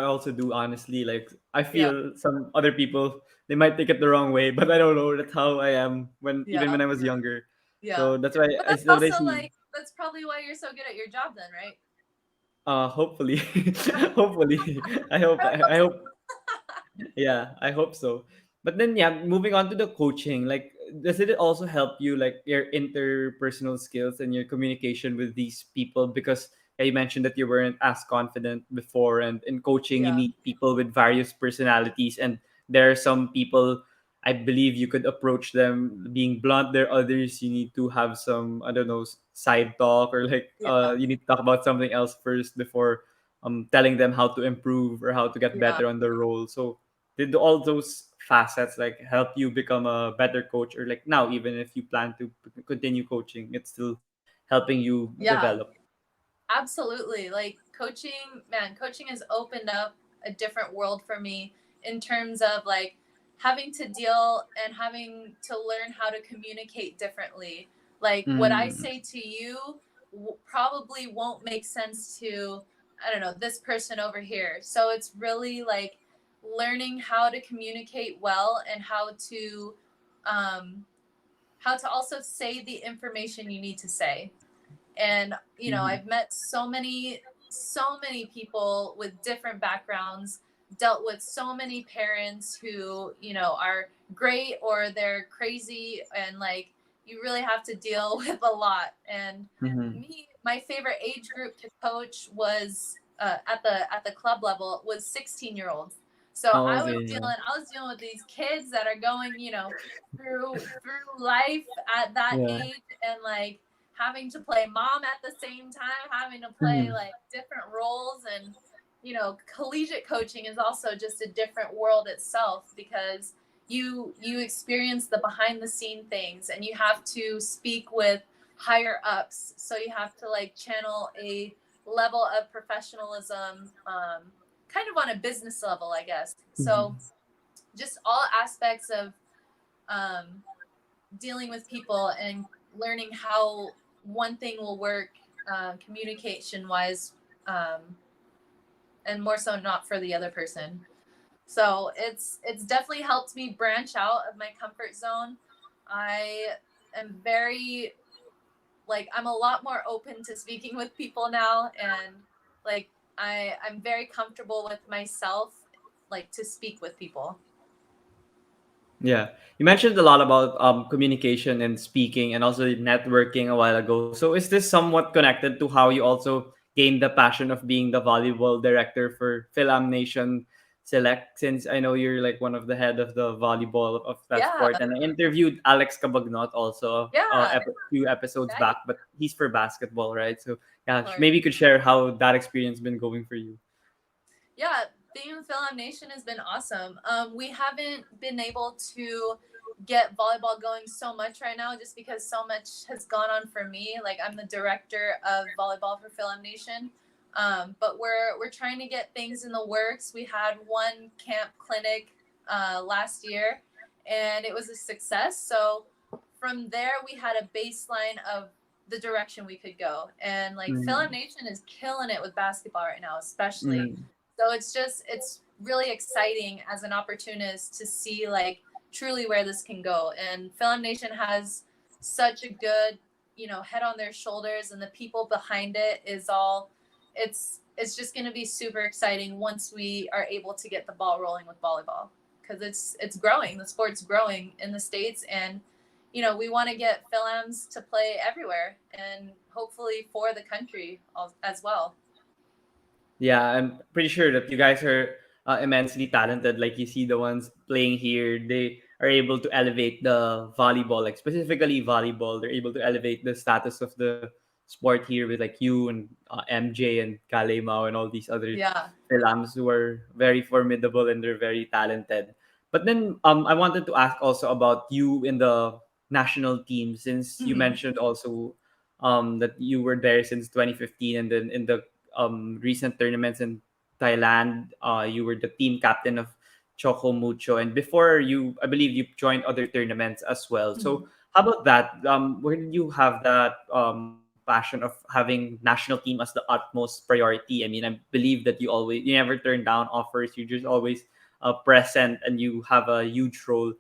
also do honestly. Like I Yeah, feel some other people they might take it the wrong way, but I don't know. That's how I am when even yeah, when I was younger. yeah. So that's why But I that's still they also like see. that's probably why you're so good at your job then, right? Hopefully, hopefully, I hope yeah, I hope so. But then yeah, moving on to the coaching, like does it also help you like your interpersonal skills and your communication with these people? Because yeah, you mentioned that you weren't as confident before, and in coaching you Yeah. meet people with various personalities, and there are some people I believe you could approach them being blunt. There are others you need to have some, I don't know, side talk, or like Yeah. you need to talk about something else first before telling them how to improve or how to get Yeah. better on the role. So did all those facets like help you become a better coach, or like now even if you plan to continue coaching, it's still helping you Yeah. develop? Absolutely. Like coaching, man, coaching has opened up a different world for me in terms of like having to deal and having to learn how to communicate differently. Like what I Mm. say to you probably won't make sense to, I don't know, this person over here. So it's really like learning how to communicate well and um, how to also say the information you need to say. And Mhm. I've met so many people with different backgrounds, dealt with so many parents who are great or they're crazy, and like you really have to deal with a lot. And Mhm. me, my favorite age group to coach was at the club level was 16-year-olds. So Oh, okay, yeah. I was dealing with these kids that are going through life at that Yeah. age, and like having to play mom at the same time, having to play Mhm. like different roles. And collegiate coaching is also just a different world itself, because you experience the behind the scene things, and you have to speak with higher ups, so you have to like channel a level of professionalism, kind of on a business level, I guess. So Mhm. just all aspects of um, dealing with people and learning how one thing will work, communication wise, um, and more so not for the other person. So it's definitely helped me branch out of my comfort zone. I am very like I'm a lot more open to speaking with people now, and like I'm very comfortable with myself, like to speak with people. Yeah, you mentioned a lot about communication and speaking, and also networking a while ago. So is this somewhat connected to how you also gained the passion of being the volleyball director for Philam Nation Select? Since I know you're like one of the head of the volleyball of that Yeah, sport, and I interviewed Alex Cabagnot also yeah, few episodes right, back, but he's for basketball, right? So of yeah, course. maybe you could share how that experience been going for you. Yeah, being with Film Nation has been awesome. We haven't been able to get volleyball going so much right now, just because so much has gone on for me. Like I'm the director of volleyball for Film Nation, but we're trying to get things in the works. We had one camp clinic last year, and it was a success. So from there, we had a baseline of the direction we could go, and like Film Mm. Nation is killing it with basketball right now, especially. Mm. So it's really exciting as an opportunist to see like truly where this can go. And Film Nation has such a good, head on their shoulders, and the people behind it is all it's just going to be super exciting once we are able to get the ball rolling with volleyball, because it's growing. The sport's growing in the States, and we want to get Philams to play everywhere, and hopefully for the country as well. Yeah, I'm pretty sure that you guys are immensely talented. Like you see the ones playing here, they are able to elevate the volleyball, like specifically volleyball. They're able to elevate the status of the sport here with like you and MJ and Kalemao and all these other Yeah. filams who are very formidable and they're very talented. But then I wanted to ask also about you in the national team, since you Mhm. mentioned also that you were there since 2015, and then in the recent tournaments in Thailand. You were the team captain of Choco Mucho, and before you, I believe you joined other tournaments as well. So Mhm. how about that? Where did you have that passion of having national team as the utmost priority? I mean, I believe that you never turn down offers. You just always present, and you have a huge role.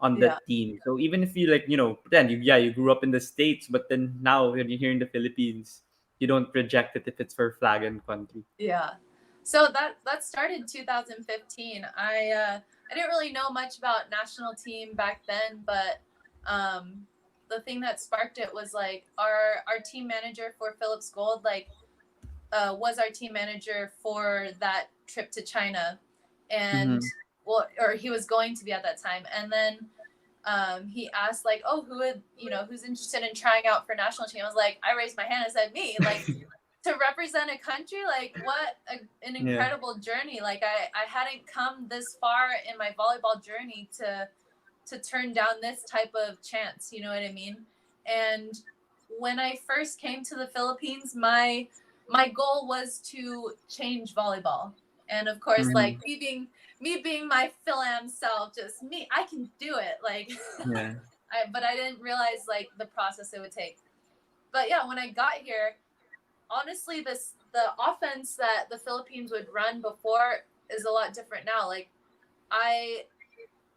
on Yeah. that team. So even if you like, pretend you grew up in the States, but then now when you're here in the Philippines, you don't reject it if it's for flag and country. Yeah. So that started 2015. I didn't really know much about national team back then, but um the thing that sparked it was like our team manager for Phillips Gold was our team manager for that trip to China, and Mm-hmm. well, or he was going to be at that time, and then he asked like, oh, who's interested in trying out for national team? I was like, I raised my hand and said me, like to represent a country, like an Yeah. incredible journey. Like I hadn't come this far in my volleyball journey to turn down this type of chance, you know what I mean? And when I first came to the Philippines, my goal was to change volleyball. And of course, Mm-hmm. like me being my Philam self, just me, I can do it. Like Yeah. but I didn't realize like the process it would take. But yeah, when I got here, honestly, the offense that the Philippines would run before is a lot different now. Like I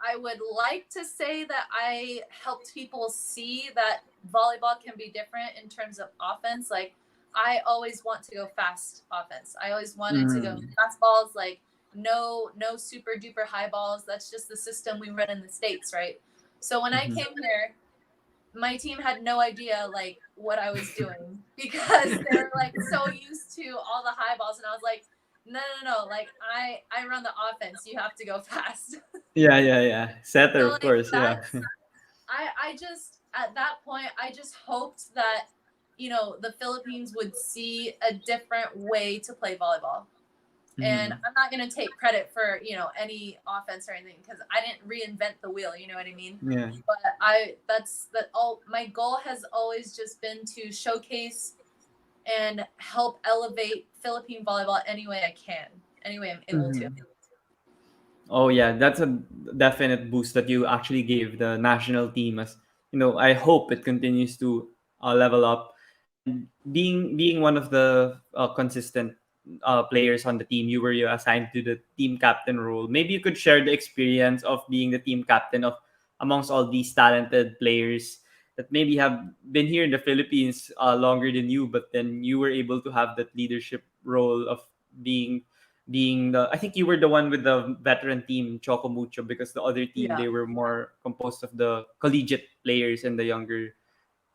I would like to say that I helped people see that volleyball can be different in terms of offense. Like I always want to go fast offense. I always wanted to go Mm-hmm. fast balls, like no super duper high balls. That's just the system we run in the States, right? So when I Mm-hmm. came here, my team had no idea like what I was doing because they were like so used to all the high balls, and I was like, no, like I run the offense. You have to go fast. Yeah, yeah, yeah. Setter, So of like course. Yeah. I just at that point I just hoped that the Philippines would see a different way to play volleyball. And Mm-hmm. I'm not going to take credit for, any offense or anything because I didn't reinvent the wheel, you know what I mean? Yeah. But that's all my goal has always just been to showcase and help elevate Philippine volleyball any way I can, any way I'm able to. Mm-hmm. Oh yeah, that's a definite boost that you actually gave the national team. As I hope it continues to level up. And being one of the consistent players on the team, you assigned to the team captain role. Maybe you could share the experience of being the team captain of amongst all these talented players that maybe have been here in the Philippines longer than you, but then you were able to have that leadership role of being being the. I think you were the one with the veteran team Choco Mucho, because the other team, Yeah. they were more composed of the collegiate players and the younger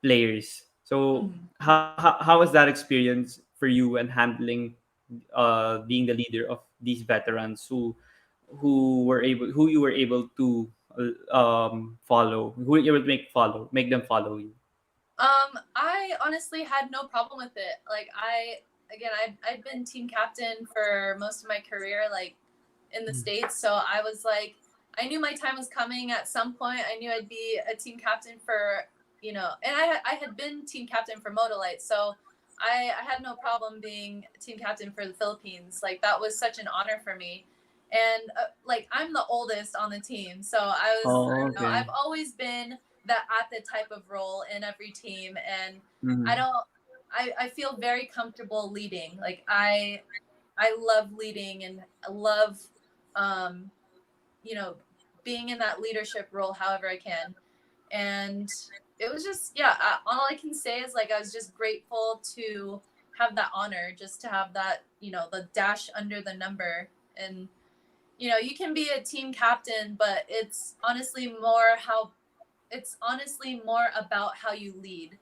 players. So Mhm. how was that experience for you and handling being the leader of these veterans who you were able to follow, who you would make them follow you. I honestly had no problem with it. Like I'd been team captain for most of my career, like in the States. So I was like, I knew my time was coming at some point. I knew I'd be a team captain for, and I had been team captain for Modalite. So I had no problem being team captain for the Philippines. Like that was such an honor for me. And like I'm the oldest on the team. So I was, Oh, okay. I've always been that at the type of role in every team. And I Mm-hmm. don't, I feel very comfortable leading. Like I love leading and I love, um, you know, being in that leadership role however I can. And it was just, yeah, all I can say is like I was just grateful to have that honor, just to have that, the dash under the number. And, you can be a team captain, but it's honestly more about how you lead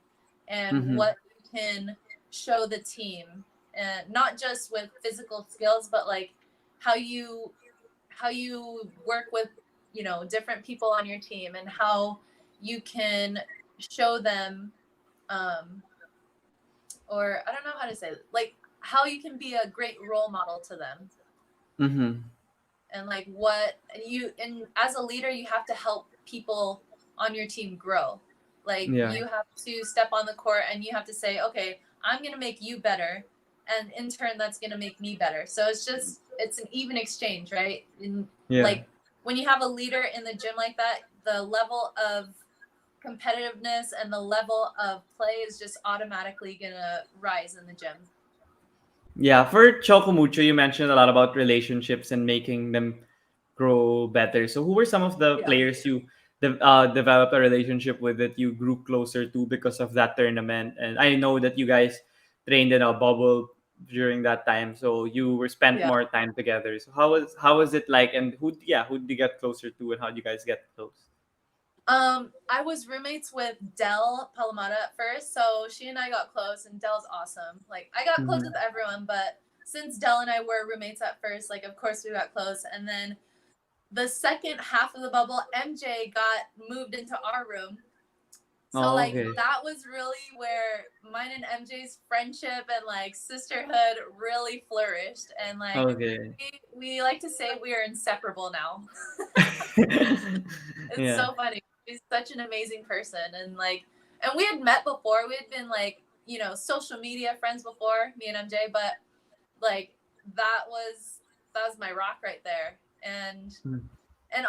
and Mm-hmm. what you can show the team, and not just with physical skills, but like how you how you work with different people on your team, and how you can show them, um or I don't know how to say it, like how you can be a great role model to them. Mm-hmm. And like what you and as a leader you have to help people on your team grow. Like Yeah. you have to step on the court and you have to say, okay, I'm going to make you better, and in turn that's going to make me better. So it's an even exchange, right? And Yeah. like when you have a leader in the gym like that, the level of competitiveness and the level of play is just automatically going to rise in the gym. Yeah, for Chocomucho, you mentioned a lot about relationships and making them grow better. So, who were some of the Yeah. players developed a relationship with it, you grew closer to because of that tournament. And I know that you guys trained in a bubble during that time, so you were spent Yeah. more time together. So how was it like, and who did you get closer to, and how did you guys get close? I was roommates with Dell Palomata at first, so she and I got close, and Dell's awesome. Like, I got close Mm-hmm. with everyone, but since Dell and I were roommates at first, like, of course we got close. And then the second half of the bubble, MJ got moved into our room. So, Oh, like, okay. that was really where mine and MJ's friendship and, like, sisterhood really flourished. And, like, Okay. we like to say we are inseparable now. It's Yeah. so funny. She's such an amazing person, and and we had met before. We had been like, social media friends before, me and MJ, but like that was that was my rock right there. And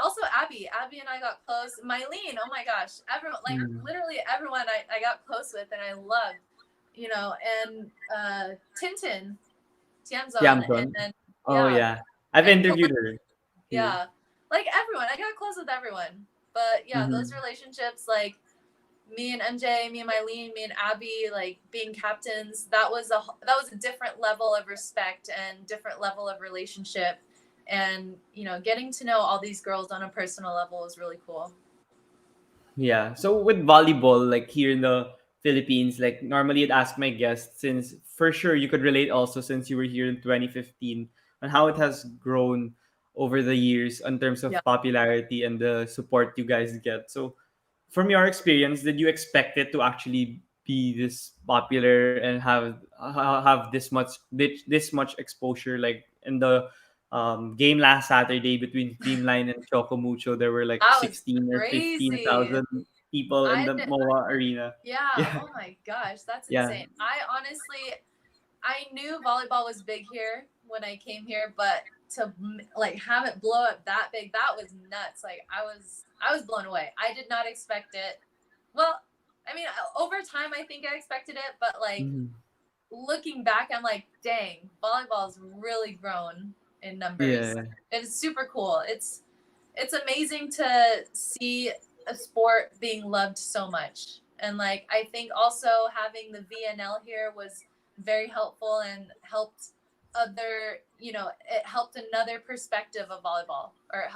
also Abby and I got close. Mylene, oh my gosh, everyone, like Mm. literally everyone I got close with and I loved, and Tintin, Tianzon, Tiamson. and Oh yeah, yeah, I've and interviewed her here. yeah, like everyone. I got close with everyone. But yeah, those Mm-hmm. relationships, like me and MJ, me and Mylene, me and Abby, like being captains, that was a different level of respect and different level of relationship. And getting to know all these girls on a personal level is really cool. Yeah. So with volleyball, like here in the Philippines, like normally I'd ask my guests, since for sure you could relate also since you were here in 2015, on how it has grown over the years in terms of Yeah. popularity and the support you guys get. So from your experience, did you expect it to actually be this popular and have this much exposure? Like in the game last Saturday between Dreamline and Chocomucho, there were like That was 16 or crazy. 15,000 people in I the MOA arena. Yeah, Yeah, oh my gosh, that's yeah. insane. I knew volleyball was big here when I came here, but to like have it blow up that big, that was nuts. Like I was blown away. I did not expect it. Well, I mean, over time I think I expected it, but like Mhm. looking back, I'm like, dang, volleyball's really grown in numbers. Yeah, It's super cool. It's amazing to see a sport being loved so much. And like I think also having the VNL here was very helpful and helped it helped another perspective of volleyball, or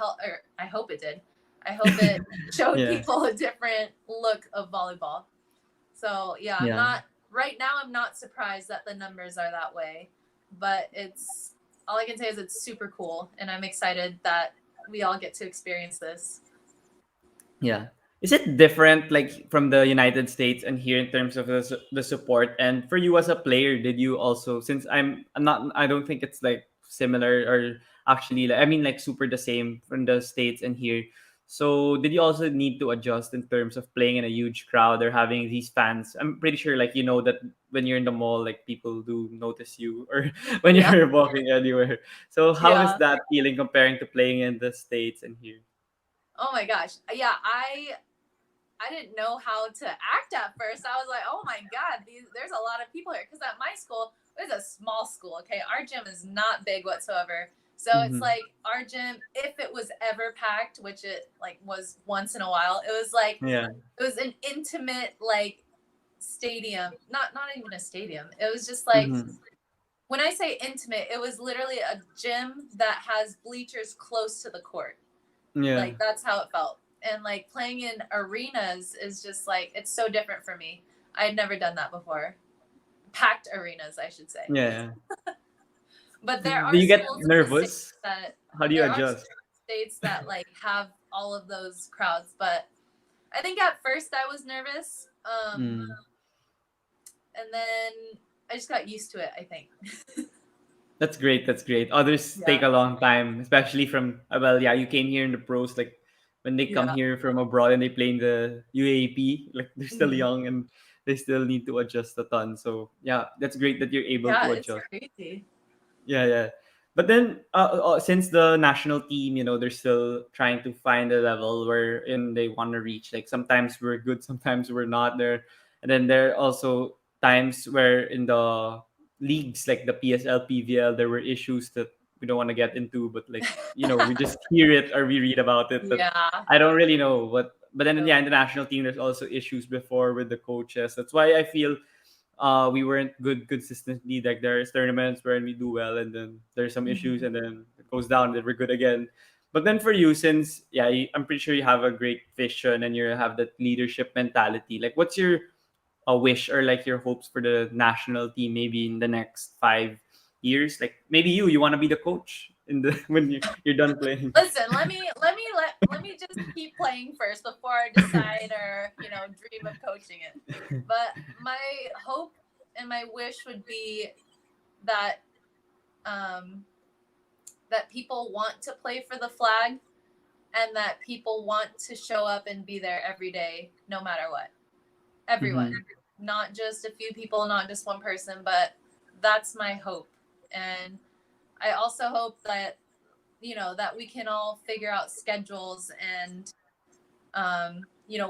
I hope it did. I hope it showed yeah, people a different look of volleyball. So yeah, I'm yeah. not right now. I'm not surprised that the numbers are that way, but it's all I can say is it's super cool, and I'm excited that we all get to experience this. Yeah. Is it different like from the United States and here in terms of the support? And for you as a player, did you also, since I'm not, I don't think it's like similar or actually like, I mean like super the same from the States and here. So did you also need to adjust in terms of playing in a huge crowd or having these fans? I'm pretty sure like that when you're in the mall, like people do notice you or when Yeah, you're walking anywhere. So how is yeah. that feeling comparing to playing in the States and here? Oh my gosh, yeah. I didn't know how to act at first. I was like, oh my god, there's a lot of people here because at my school it's a small school. Okay, our gym is not big whatsoever. So it's Mm-hmm. like our gym, if it was ever packed, which it like was once in a while, it was like Yeah. it was an intimate like stadium, not even a stadium. It was just like Mm-hmm. when I say intimate, it was literally a gym that has bleachers close to the court. Yeah. Like that's how it felt. And like playing in arenas is just like it's so different for me. I had never done that before. Packed arenas, I should say. Yeah. But there Do are you get schools in the states nervous? that How do you there are adjust? states that like have all of those crowds, but I think at first I was nervous. Mm. And then I just got used to it, I think. That's great. That's great. Others take Yeah. a long time, especially from well, yeah, you came here in the pros. Like when they come Yeah. here from abroad and they play in the UAP, like they're still Mhm. young and they still need to adjust a ton. So yeah, that's great that you're able Yeah, to it's adjust. crazy. Yeah, yeah. But then, since the national team, they're still trying to find a level wherein they want to reach. Like sometimes we're good, sometimes we're not there, and then there are also times where in the leagues like the PSL, PVL, there were issues that we don't want to get into, but like we just hear it or we read about it. But Yeah. I don't really know what. but then So, yeah, in the national team, there's also issues before with the coaches. That's why I feel we weren't good consistently. Like there's tournaments where we do well, and then there's some issues, mhm. and then it goes down, and then we're good again. But then for you, since yeah, I'm pretty sure you have a great vision and you have that leadership mentality. Like, what's your wish or like your hopes for the national team maybe in the next 5 years? Like maybe you want to be the coach in the when you're done playing. Listen, let me just keep playing first before I decide or dream of coaching it. But my hope and my wish would be that um, that people want to play for the flag and that people want to show up and be there every day, no matter what. Mm-hmm. Everyone, not just a few people, not just one person, but that's my hope. And I also hope that that we can all figure out schedules and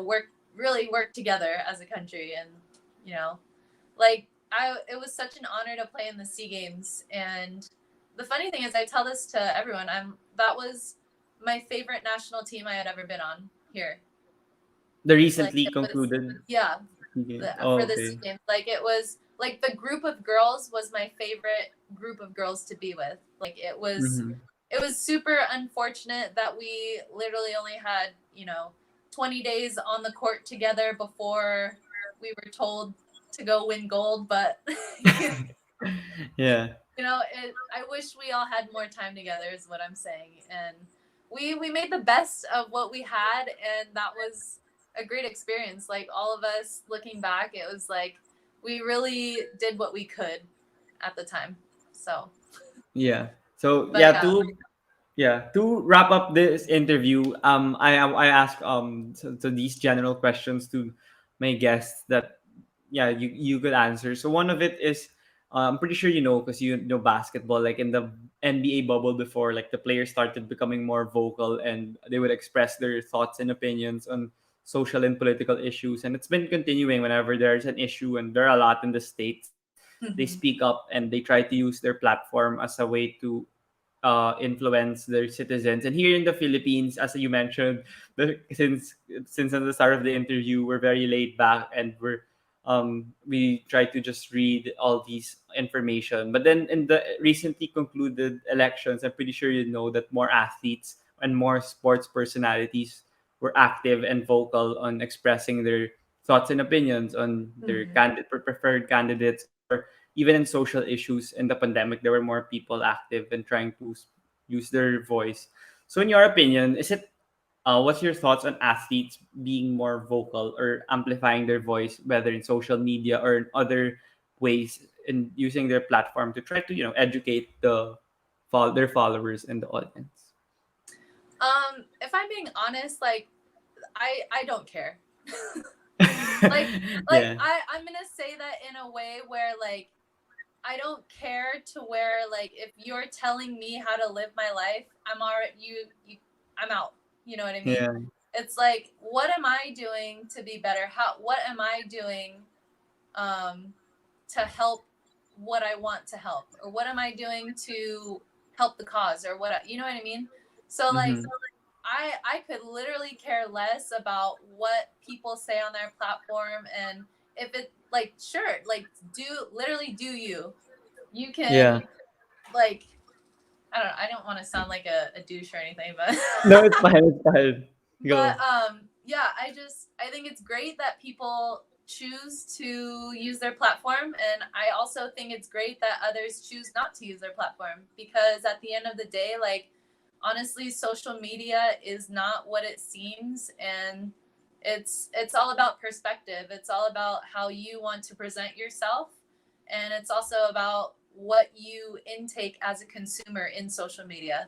work together as a country. And you know like it was such an honor to play in the SEA Games. And the funny thing is, I tell this to everyone, that was my favorite national team I had ever been on here. The Like recently it was, concluded yeah, game. Oh, for the SEA okay. Games. Like it was like the group of girls was my favorite group of girls to be with. Like Mm-hmm. it was super unfortunate that we literally only had 20 days on the court together before we were told to go win gold. But Yeah. I wish we all had more time together is what I'm saying. And we made the best of what we had, and that was a great experience. Like all of us looking back, it was like we really did what we could at the time. So, Yeah. So but yeah, yeah. to wrap up this interview, I ask so these general questions to my guests that yeah you could answer. So one of it is I'm pretty sure you know because you know basketball. Like in the NBA bubble before, like the players started becoming more vocal and they would express their thoughts and opinions on social and political issues. And it's been continuing whenever there's an issue, and there are a lot in the states. They Mhm. speak up and they try to use their platform as a way to influence their citizens. And here in the Philippines, as you mentioned, since at the start of the interview, we're very laid back and we try to just read all these information. But then in the recently concluded elections, I'm pretty sure you know that more athletes and more sports personalities were active and vocal on expressing their thoughts and opinions on their Mhm. preferred candidates, or even in social issues in the pandemic, there were more people active and trying to use their voice. So, in your opinion, is it what's your thoughts on athletes being more vocal or amplifying their voice, whether in social media or in other ways, in using their platform to try to educate their followers and the audience? If I'm being honest, like I don't care. like Yeah, I'm gonna say that in a way where like I don't care to where like if you're telling me how to live my life, I'm already I'm out. You know what I mean? yeah, It's like what am I doing to be better? What am I doing um to help what I want to help? Or what am I doing to help the cause or you know what I mean? So like mm-hmm. I could literally care less about what people say on their platform. And if it like sure, like do you. You Yeah. can like I don't want to sound like a douche or anything, but No, it's fine. It's fine. but Go. yeah, I think it's great that people choose to use their platform. And I also think it's great that others choose not to use their platform, because at the end of the day, like honestly, social media is not what it seems. And it's all about perspective. It's all about how you want to present yourself. And it's also about what you intake as a consumer in social media.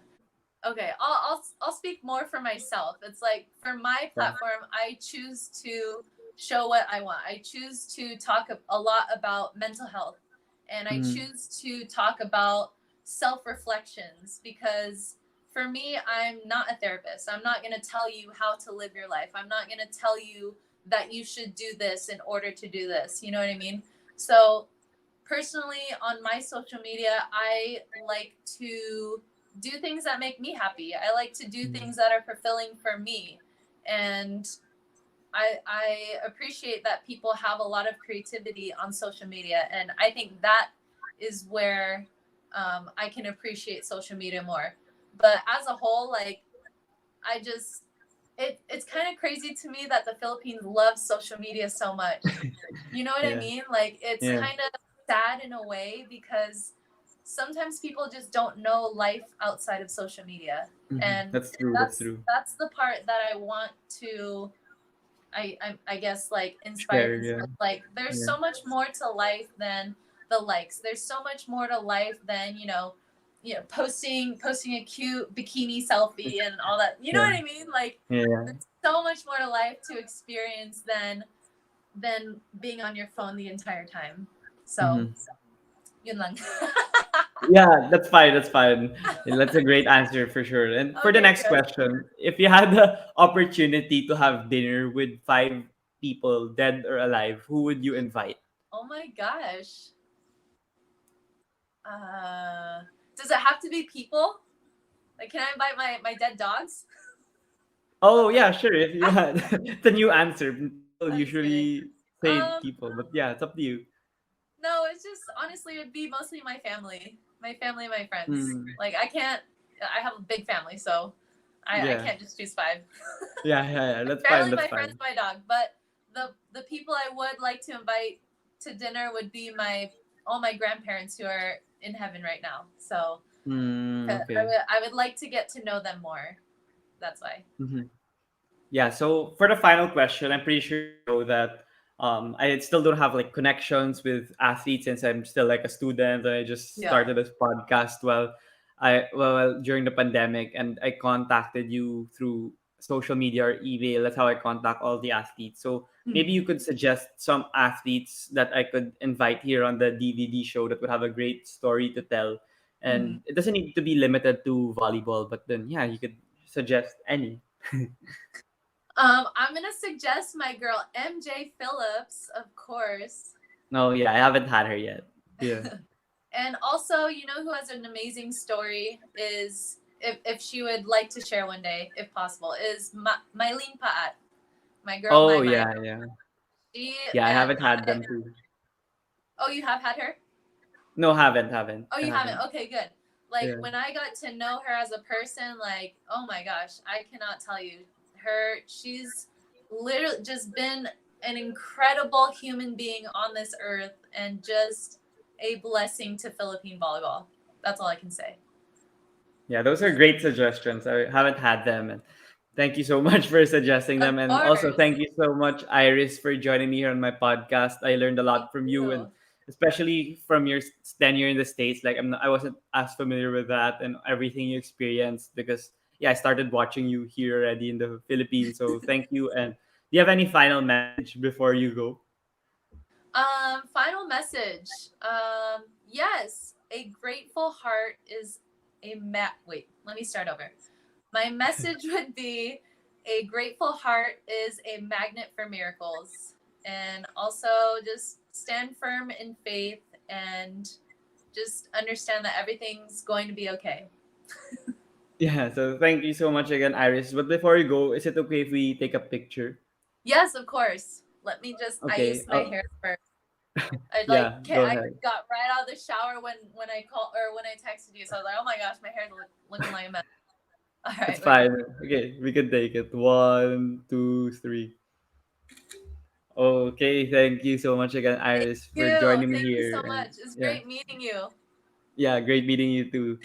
Okay, I'll speak more for myself. It's like for my Yeah. platform, I choose to show what I want. I choose to talk a lot about mental health, and I Mm-hmm. choose to talk about self-reflections, because for me, I'm not a therapist. I'm not going to tell you how to live your life. I'm not going to tell you that you should do this in order to do this. You know what I mean? So, personally on my social media, I like to do things that make me happy. I like to do things that are fulfilling for me. And I appreciate that people have a lot of creativity on social media, and I think that is where I can appreciate social media more. But as a whole, like I just it's kind of crazy to me that the Philippines loves social media so much. You know what I Yeah. mean? Like it's Yeah. kind of sad in a way because sometimes people just don't know life outside of social media. And That's true. That's true. that's the part that I want to I guess like inspire Share. people. Yeah. Like there's Yeah. so much more to life than the likes. There's so much more to life than, posting a cute bikini selfie and all that. You know Yeah. what I mean? Like Yeah. there's so much more to life to experience than being on your phone the entire time. So, Hmm. yun lang. Yeah, that's fine. That's fine. That's a great answer for sure. And for the Okay, next good. question, if you had the opportunity to have dinner with five people, dead or alive, who would you invite? Oh my gosh. Uh, does it have to be people? Like, can I invite my dead dogs? Oh yeah, sure. If you had, it's a new answer. People I'm just kidding. usually say Um, people, but yeah, it's up to you. no, it's just honestly, it'd be mostly my family, my friends. Hmm. Like, I can't. I have a big family, so I Yeah, can't just choose five. yeah. That's fine. Family, That's my friends, fine. my dog. But the people I would like to invite to dinner would be my all my grandparents who are in heaven right now. So Okay. I would like to get to know them more. That's why. Hmm. Yeah, so for the final question, I'm pretty sure you know that I still don't have like connections with athletes since I'm still like a student and I just Yeah. started this podcast during the pandemic, and I contacted you through social media or email. That's how I contact all the athletes. So maybe Hmm. you could suggest some athletes that I could invite here on the DVD show that would have a great story to tell. Hmm. And it doesn't need to be limited to volleyball, but then yeah, you could suggest any. I'm gonna suggest my girl MJ Phillips, of course. No, yeah, I haven't had her yet. Yeah. And also, you know who has an amazing story is if she would like to share one day, if possible, is Mylene Paat, my girl Oh, My. yeah, yeah. She Yeah, I man, haven't had them too. oh, you have had her? No, haven't. Oh, I you haven't? haven't. Okay, good. Like Yeah. when I got to know her as a person, like, oh my gosh, I cannot tell you. She's literally just been an incredible human being on this earth and just a blessing to Philippine volleyball. That's all I can say. Yeah, those are great suggestions. I haven't had them, and thank you so much for suggesting Of them. And also course. thank you so much, Iris, for joining me here on my podcast. I learned a Thank lot from you, and you. especially from your tenure in the States. Like I wasn't as familiar with that and everything you experienced because yeah, I started watching you here already in the Philippines. So thank you. And do you have any final message before you go? Final message. Yes, a grateful heart is a wait, let me start over. My message would be a grateful heart is a magnet for miracles. And also just stand firm in faith and just understand that everything's going to be okay. Yeah, so thank you so much again, Iris. But before you go, is it okay if we take a picture? Yes, of course. Let me just Okay. ice my hair first. Yeah, go I ahead. got right out of the shower when I called or when I texted you. So I was like, oh my gosh, my hair's looking like a mess. All It's right, wait. fine. Okay, we can take it. One, two, three. Okay, thank you so much again, Thank Iris, for you. joining me Thank you here. so And much. It's yeah, great meeting you. yeah, great meeting you too.